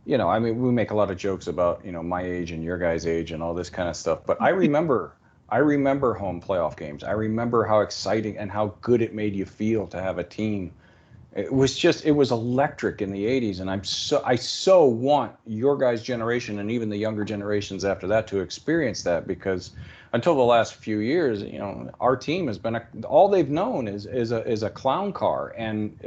I mean, we make a lot of jokes about, my age and your guys' age and all this kind of stuff. But I remember home playoff games. I remember how exciting and how good it made you feel to have a team. It was electric in the 80s, and I so want your guys' generation and even the younger generations after that to experience that, because until the last few years, our team has been all they've known is a clown car, and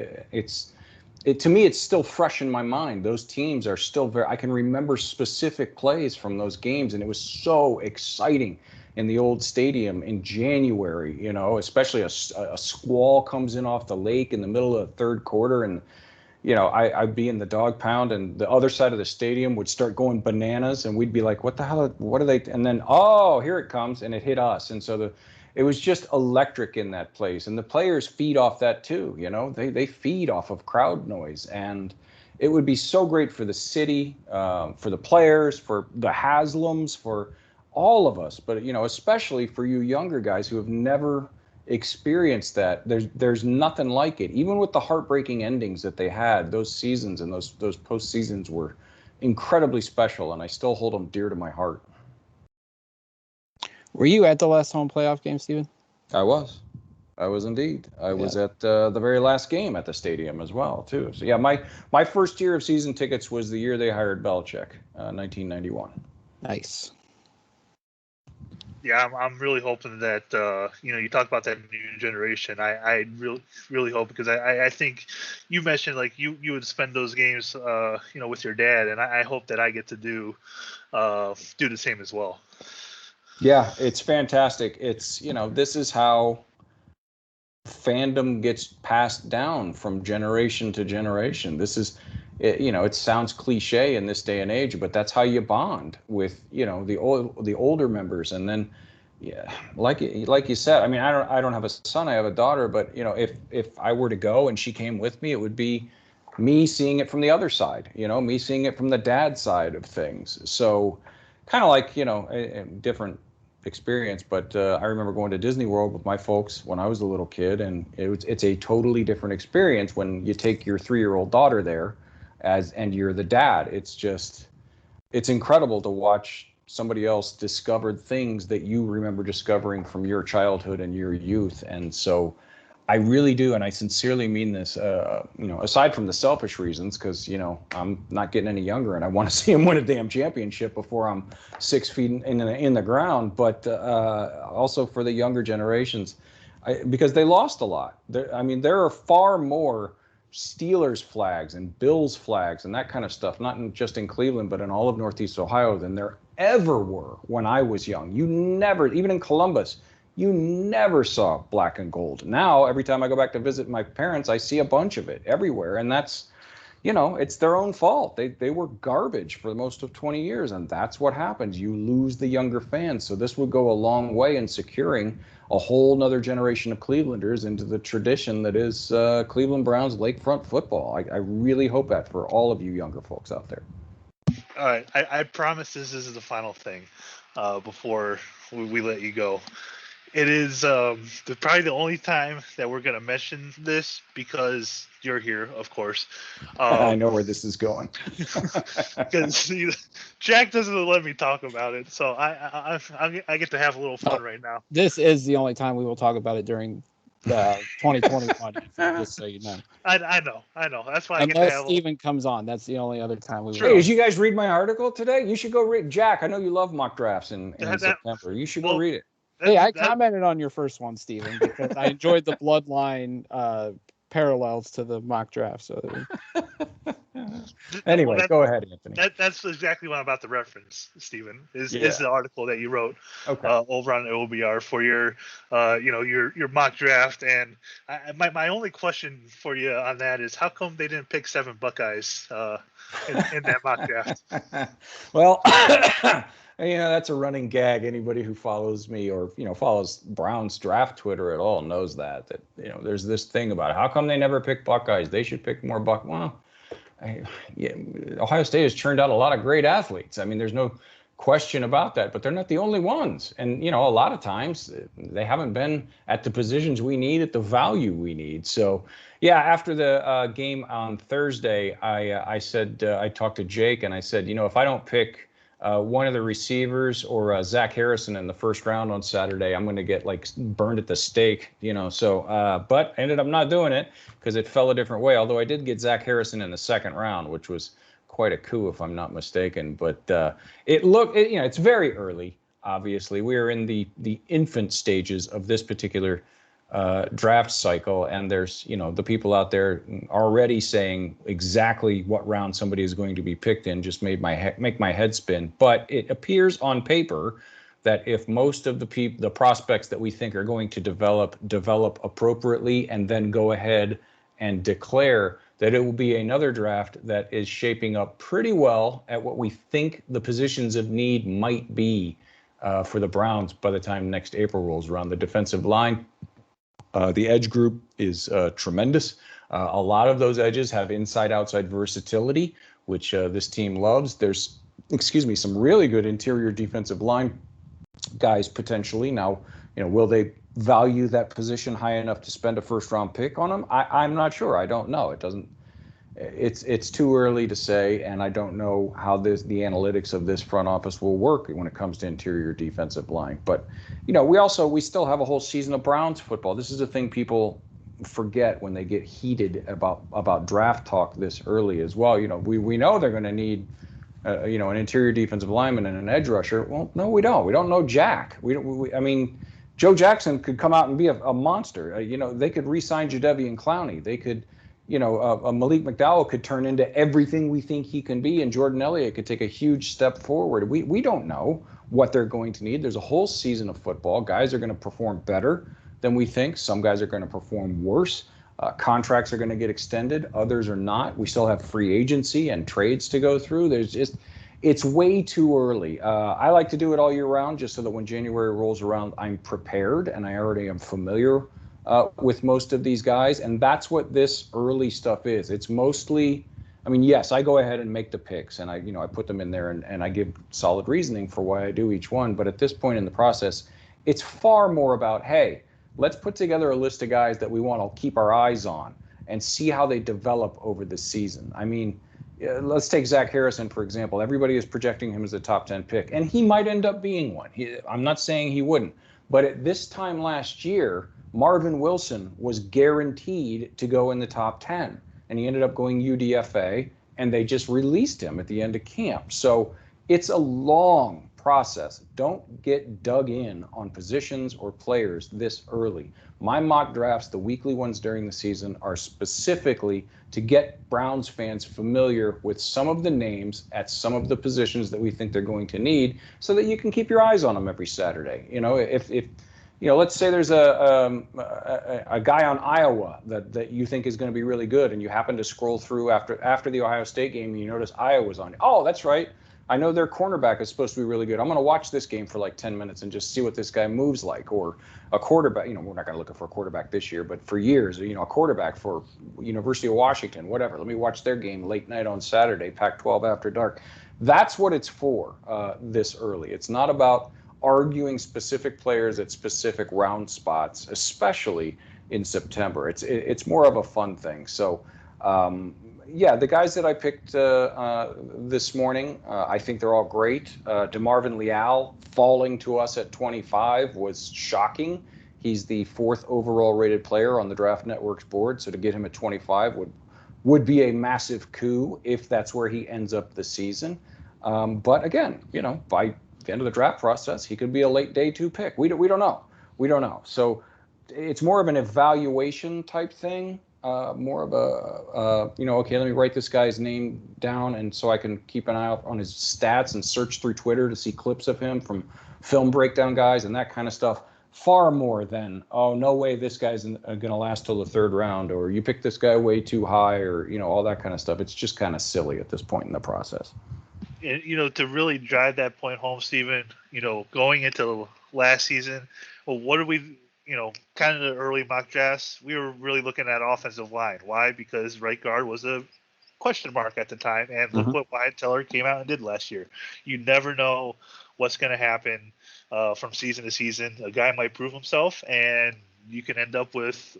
to me it's still fresh in my mind. Those teams are still I can remember specific plays from those games, and it was so exciting in the old stadium in January, especially a squall comes in off the lake in the middle of the third quarter, and I'd be in the Dawg Pound, and the other side of the stadium would start going bananas, and we'd be like, what the hell, what are they? And then, oh, here it comes, and it hit us. And so it was just electric in that place, and the players feed off that too. They feed off of crowd noise, and it would be so great for the city, for the players, for the Haslams, for all of us, but especially for you younger guys who have never experienced that. There's nothing like it. Even with the heartbreaking endings that they had, those seasons and those post seasons were incredibly special, and I still hold them dear to my heart. Were you at the last home playoff game, Steven? I was indeed. I was at the very last game at the stadium as well too. So yeah, my first year of season tickets was the year they hired Belichick, 1991. Nice. Yeah, I'm really hoping that you talk about that new generation. I really hope, because I think you mentioned like you would spend those games with your dad, and I hope that I get to do the same as well. Yeah, it's fantastic. It's, this is how fandom gets passed down from generation to generation. This is, it sounds cliche in this day and age, but that's how you bond with, the older members. And then, yeah, like you said, I mean, I don't have a son, I have a daughter, but if I were to go and she came with me, it would be me seeing it from the other side, me seeing it from the dad side of things. So kind of like, a different experience, but I remember going to Disney World with my folks when I was a little kid, and it's a totally different experience when you take your 3-year-old daughter there and you're the dad. It's incredible to watch somebody else discovered things that you remember discovering from your childhood and your youth. And so I really do, and I sincerely mean this, aside from the selfish reasons, because, I'm not getting any younger and I want to see him win a damn championship before I'm 6 feet in the ground, but also for the younger generations, because they lost a lot. There are far more Steelers flags and Bills flags and that kind of stuff, not just in Cleveland, but in all of Northeast Ohio, than there ever were when I was young. You never, even in Columbus, you never saw black and gold. Now, every time I go back to visit my parents, I see a bunch of it everywhere. And that's, it's their own fault. They were garbage for most of 20 years. And that's what happens. You lose the younger fans. So this would go a long way in securing a whole nother generation of Clevelanders into the tradition that is Cleveland Browns lakefront football. I really hope that for all of you younger folks out there. All right, I promise this is the final thing before we let you go. It is probably the only time that we're going to mention this because you're here, of course. I know where this is going. Because Jack doesn't let me talk about it, so I get to have a little fun right now. This is the only time we will talk about it during 2021, just so you know. I know. That's why unless Steven comes on, that's the only other time we will. Hey, did you guys read my article today? You should go read. Jack, I know you love mock drafts in September. You should go read it. Hey, I commented on your first one, Steven, because I enjoyed the bloodline parallels to the mock draft. So anyway, go ahead, Anthony. That's exactly what I'm about to reference, Steven, is the article that you wrote over on OBR for your your mock draft. And my only question for you on that is, how come they didn't pick 7 Buckeyes in that mock draft? Well, that's a running gag. Anybody who follows me or follows Browns draft Twitter at all knows that there's this thing about how come they never pick Buckeyes? They should pick more Well, Ohio State has churned out a lot of great athletes. I mean, there's no question about that, but they're not the only ones. And a lot of times they haven't been at the positions we need at the value we need. So after the game on Thursday, I said I talked to Jake and I said, if I don't pick one of the receivers or Zach Harrison in the first round on Saturday, I'm going to get burned at the stake, So, but I ended up not doing it because it fell a different way. Although I did get Zach Harrison in the second round, which was quite a coup if I'm not mistaken. But it's very early. Obviously, we are in the infant stages of this particular draft cycle, and there's the people out there already saying exactly what round somebody is going to be picked in. Just make my head spin. But it appears on paper that if most of the prospects that we think are going to develop appropriately and then go ahead and declare, that it will be another draft that is shaping up pretty well at what we think the positions of need might be for the Browns by the time next April rolls around. The defensive line, the edge group is tremendous. A lot of those edges have inside-outside versatility, which this team loves. There's, some really good interior defensive line guys potentially. Now, will they value that position high enough to spend a first-round pick on them? I'm not sure. I don't know. It's too early to say, and I don't know how the analytics of this front office will work when it comes to interior defensive line. But we still have a whole season of Browns football. This is a thing people forget when they get heated about draft talk this early as well. We know they're going to need an interior defensive lineman and an edge rusher. Well, no, we don't. We don't know Jack. I mean, Joe Jackson could come out and be a monster. They could re-sign Jadeveon Clowney. They could. Malik McDowell could turn into everything we think he can be, and Jordan Elliott could take a huge step forward. We don't know. what they're going to need. There's a whole season of football. Guys are going to perform better than we think. Some guys are going to perform worse. Contracts are going to get extended. Others are not. We still have free agency and trades to go through. It's way too early. I like to do it all year round just so that when January rolls around, I'm prepared and I already am familiar with most of these guys. And that's what this early stuff is. It's mostly, I mean, yes, I go ahead and make the picks and I put them in there and I give solid reasoning for why I do each one. But at this point in the process, it's far more about, hey, let's put together a list of guys that we want to keep our eyes on and see how they develop over the season. I mean, let's take Zach Harrison, for example. Everybody is projecting him as a top 10 pick, and he might end up being one. I'm not saying he wouldn't. But at this time last year, Marvin Wilson was guaranteed to go in the top 10, and he ended up going UDFA, and they just released him at the end of camp. So it's a long process. Don't get dug in on positions or players this early. My mock drafts, the weekly ones during the season, are specifically to get Browns fans familiar with some of the names at some of the positions that we think they're going to need so that you can keep your eyes on them every Saturday. You know, if let's say there's a guy on Iowa that you think is going to be really good and you happen to scroll through after the Ohio State game and you notice Iowa's on. Oh, that's right. I know their cornerback is supposed to be really good. I'm going to watch this game for like 10 minutes and just see what this guy moves like. Or a quarterback, we're not going to look for a quarterback this year, but for years, a quarterback for University of Washington, whatever. Let me watch their game late night on Saturday, Pac-12 after dark. That's what it's for this early. It's not about arguing specific players at specific round spots, especially in September. It's more of a fun thing. So, yeah, the guys that I picked this morning, I think they're all great. DeMarvin Leal falling to us at 25 was shocking. He's the 4th overall rated player on the Draft Network's board, so to get him at 25 would be a massive coup if that's where he ends up the season. But again, by the end of the draft process, he could be a late day 2 pick. We don't know. We don't know. So it's more of an evaluation type thing. More of a, okay, let me write this guy's name down and so I can keep an eye out on his stats and search through Twitter to see clips of him from film breakdown guys and that kind of stuff. Far more than, oh, no way this guy's going to last till the 3rd round, or you picked this guy way too high, or, all that kind of stuff. It's just kind of silly at this point in the process. And, to really drive that point home, Steven, going into last season, well, what are we kind of the early mock drafts, we were really looking at offensive line. Why? Because right guard was a question mark at the time, and look what Wyatt Teller came out and did last year. You never know what's going to happen from season to season. A guy might prove himself, and you can end up with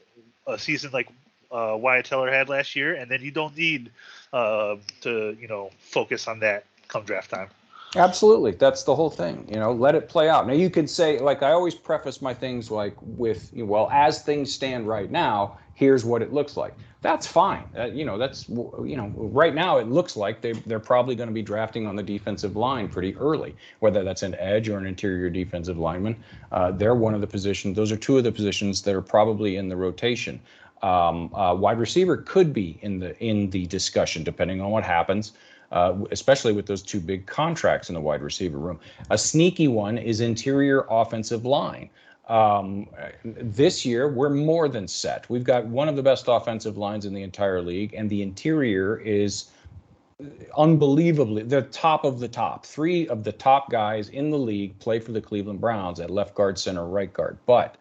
a season like Wyatt Teller had last year, and then you don't need to focus on that come draft time. Absolutely. That's the whole thing. Let it play out. Now, you could say, like I always preface my things like with, as things stand right now, here's what it looks like. That's fine. That's, right now it looks like they're probably going to be drafting on the defensive line pretty early, whether that's an edge or an interior defensive lineman. They're one of the positions. Those are 2 of the positions that are probably in the rotation. Wide receiver could be in the discussion, depending on what happens. Especially with those 2 big contracts in the wide receiver room. A sneaky one is interior offensive line. This year, we're more than set. We've got one of the best offensive lines in the entire league, and the interior is unbelievably the top of the top. 3 of the top guys in the league play for the Cleveland Browns at left guard, center, right guard. But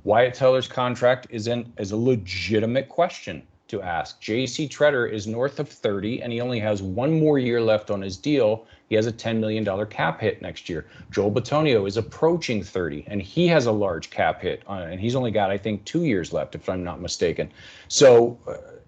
Wyatt Teller's contract is a legitimate question to ask. J.C. Treader is north of 30, and he only has 1 more year left on his deal. He has a $10 million cap hit next year. Joel Bitonio is approaching 30, and he has a large cap hit, and he's only got, I think, 2 years left, if I'm not mistaken. So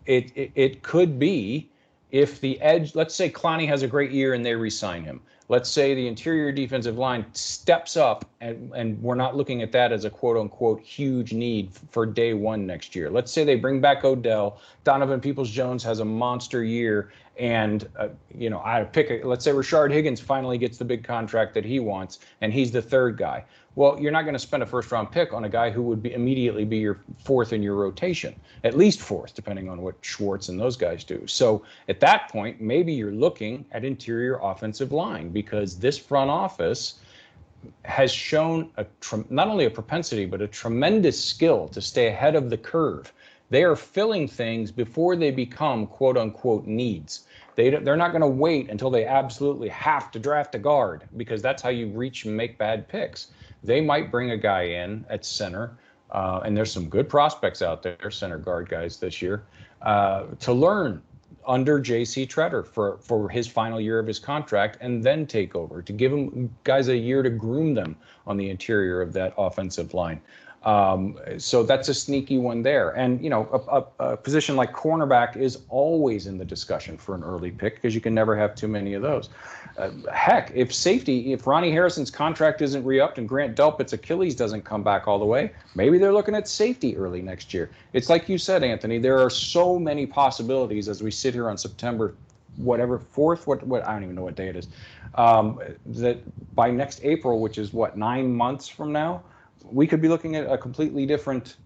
it could be if the edge, let's say Clowney has a great year and they re-sign him. Let's say the interior defensive line steps up, and we're not looking at that as a quote-unquote huge need for day 1 next year. Let's say they bring back Odell, Donovan Peoples-Jones has a monster year, and let's say Rashard Higgins finally gets the big contract that he wants, and he's the 3rd guy. Well, you're not going to spend a 1st-round pick on a guy who would immediately be your 4th in your rotation, at least 4th, depending on what Schwartz and those guys do. So at that point, maybe you're looking at interior offensive line, because this front office has shown not only a propensity, but a tremendous skill to stay ahead of the curve. They are filling things before they become quote unquote needs. They're not going to wait until they absolutely have to draft a guard, because that's how you reach and make bad picks. They might bring a guy in at center, and there's some good prospects out there, center guard guys this year, to learn under J.C. Tretter for his final year of his contract, and then take over, to give him guys a year to groom them on the interior of that offensive line. So that's a sneaky one there. And, you know, a position like cornerback is always in the discussion for an early pick, because you can never have too many of those. Heck, if Ronnie Harrison's contract isn't re-upped and Grant Delpit's Achilles doesn't come back all the way, maybe they're looking at safety early next year. It's like you said, Anthony, there are so many possibilities as we sit here on September, 4th, what I don't even know what day it is, that by next April, which is 9 months from now, we could be looking at a completely different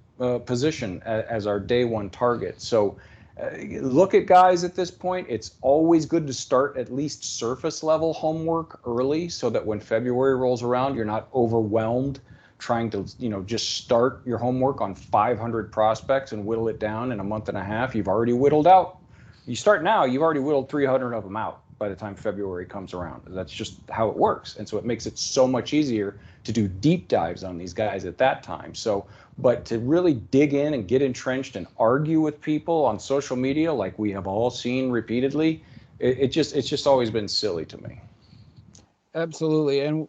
position as our day one target. So look at guys at this point. It's always good to start at least surface level homework early, so that when February rolls around, you're not overwhelmed trying to, just start your homework on 500 prospects and whittle it down in a month and a half. You've already whittled out. You start now, you've already whittled 300 of them out by the time February comes around. That's just how it works. And so it makes it so much easier to do deep dives on these guys at that time. So, but to really dig in and get entrenched and argue with people on social media, like we have all seen repeatedly, it's just always been silly to me. Absolutely. And,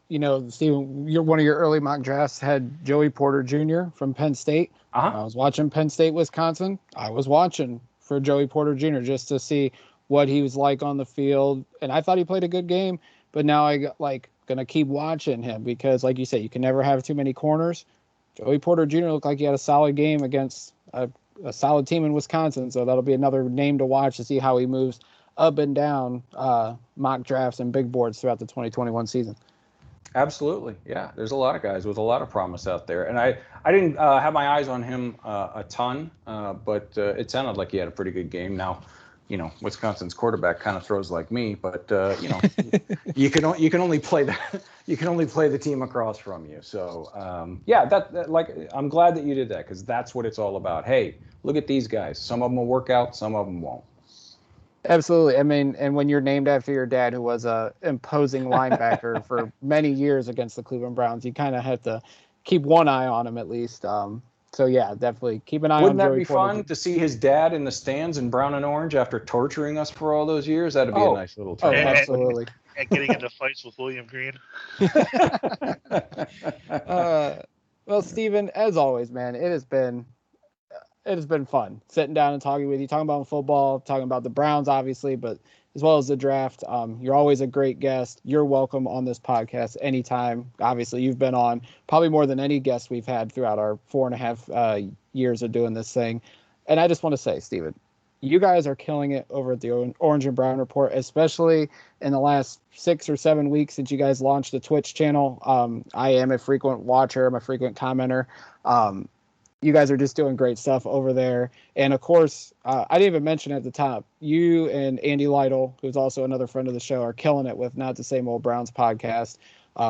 Steven, one of your early mock drafts had Joey Porter Jr. from Penn State. I was watching Penn State, Wisconsin. I was watching for Joey Porter Jr. just to see what he was like on the field. And I thought he played a good game, but now I got going to keep watching him, because like you said, you can never have too many corners. Joey Porter Jr. looked like he had a solid game against a solid team in Wisconsin. So that'll be another name to watch to see how he moves up and down mock drafts and big boards throughout the 2021 season. Absolutely. Yeah. There's a lot of guys with a lot of promise out there. And I didn't have my eyes on him a ton, but it sounded like he had a pretty good game. Now, Wisconsin's quarterback kind of throws like me, but you can only play the team across from you. So I'm glad that you did that, because that's what it's all about. Hey, look at these guys. Some of them will work out, some of them won't. Absolutely. I mean, and when you're named after your dad, who was a imposing linebacker for many years against the Cleveland Browns, you kind of have to keep one eye on him at least. So, yeah, definitely keep an eye Wouldn't on Joey Wouldn't that be Porter. fun to see his dad in the stands in brown and orange after torturing us for all those years? That'd be a nice little turn. Absolutely. And getting into fights with William Green. Well, Steven, as always, man, it has been fun sitting down and talking with you, talking about football, talking about the Browns, obviously, but as well as the draft. You're always a great guest. You're welcome on this podcast anytime. Obviously, you've been on probably more than any guest we've had throughout our 4.5 years of doing this thing. And I just want to say, Steven, you guys are killing it over at the Orange and Brown Report, especially in the last 6 or 7 weeks since you guys launched the Twitch channel. I am a frequent watcher. I'm a frequent commenter. You guys are just doing great stuff over there. And, of course, I didn't even mention at the top, you and Andy Lytle, who's also another friend of the show, are killing it with Not the Same Old Browns podcast,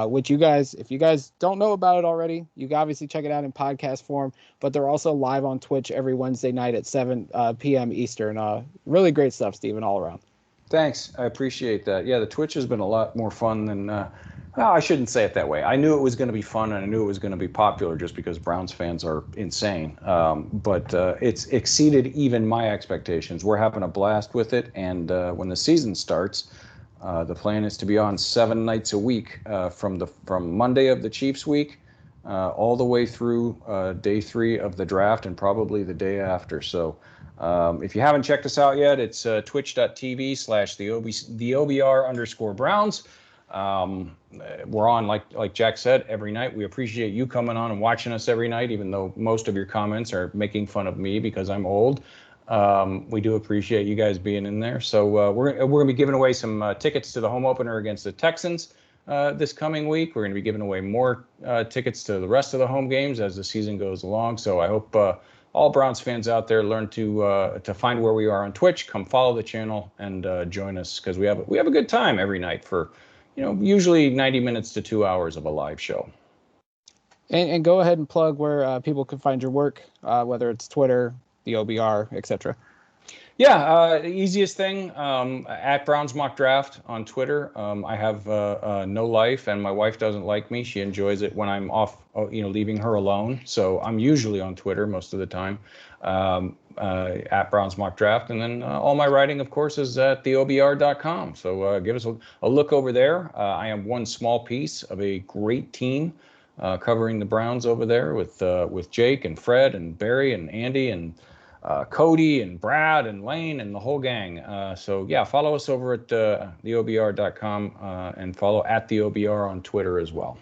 which you guys, if you guys don't know about it already, you can obviously check it out in podcast form, but they're also live on Twitch every Wednesday night at 7 p.m. Eastern. Really great stuff, Steven, all around. Thanks. I appreciate that. Yeah, the Twitch has been a lot more fun than well, I shouldn't say it that way. I knew it was going to be fun, and I knew it was going to be popular just because Browns fans are insane. But it's exceeded even my expectations. We're having a blast with it, and when the season starts, the plan is to be on 7 nights a week from Monday of the Chiefs week all the way through day 3 of the draft and probably the day after. So if you haven't checked us out yet, it's twitch.tv/the OBR_Browns. We're on, like Jack said, every night. We appreciate you coming on and watching us every night, even though most of your comments are making fun of me because I'm old. We do appreciate you guys being in there. So we're going to be giving away some tickets to the home opener against the Texans this coming week. We're going to be giving away more tickets to the rest of the home games as the season goes along. So I hope all Browns fans out there learn to find where we are on Twitch. Come follow the channel and join us, because we have a good time every night for usually 90 minutes to 2 hours of a live show. And go ahead and plug where people can find your work, whether it's Twitter, the OBR, etc. Yeah, easiest thing, at Browns Mock Draft on Twitter. I have no life, and my wife doesn't like me. She enjoys it when I'm off, leaving her alone. So I'm usually on Twitter most of the time, at Browns Mock Draft. And then all my writing, of course, is at theobr.com. So give us a look over there. I am one small piece of a great team covering the Browns over there with Jake and Fred and Barry and Andy and Cody and Brad and Lane and the whole gang. So yeah, follow us over at theobr.com and follow at theobr on Twitter as well.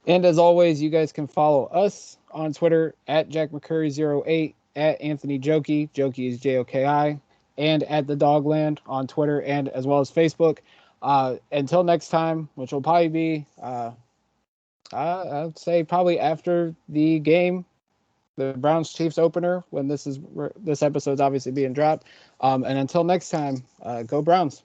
And as always, you guys can follow us on Twitter at JackMcCurry08, at Anthony Joki. Joki is Joki, and at the DawgLand on Twitter and as well as Facebook. Until next time, which will probably be, I'd say probably after the game, the Browns-Chiefs opener, when this episode's obviously being dropped. And until next time, go Browns.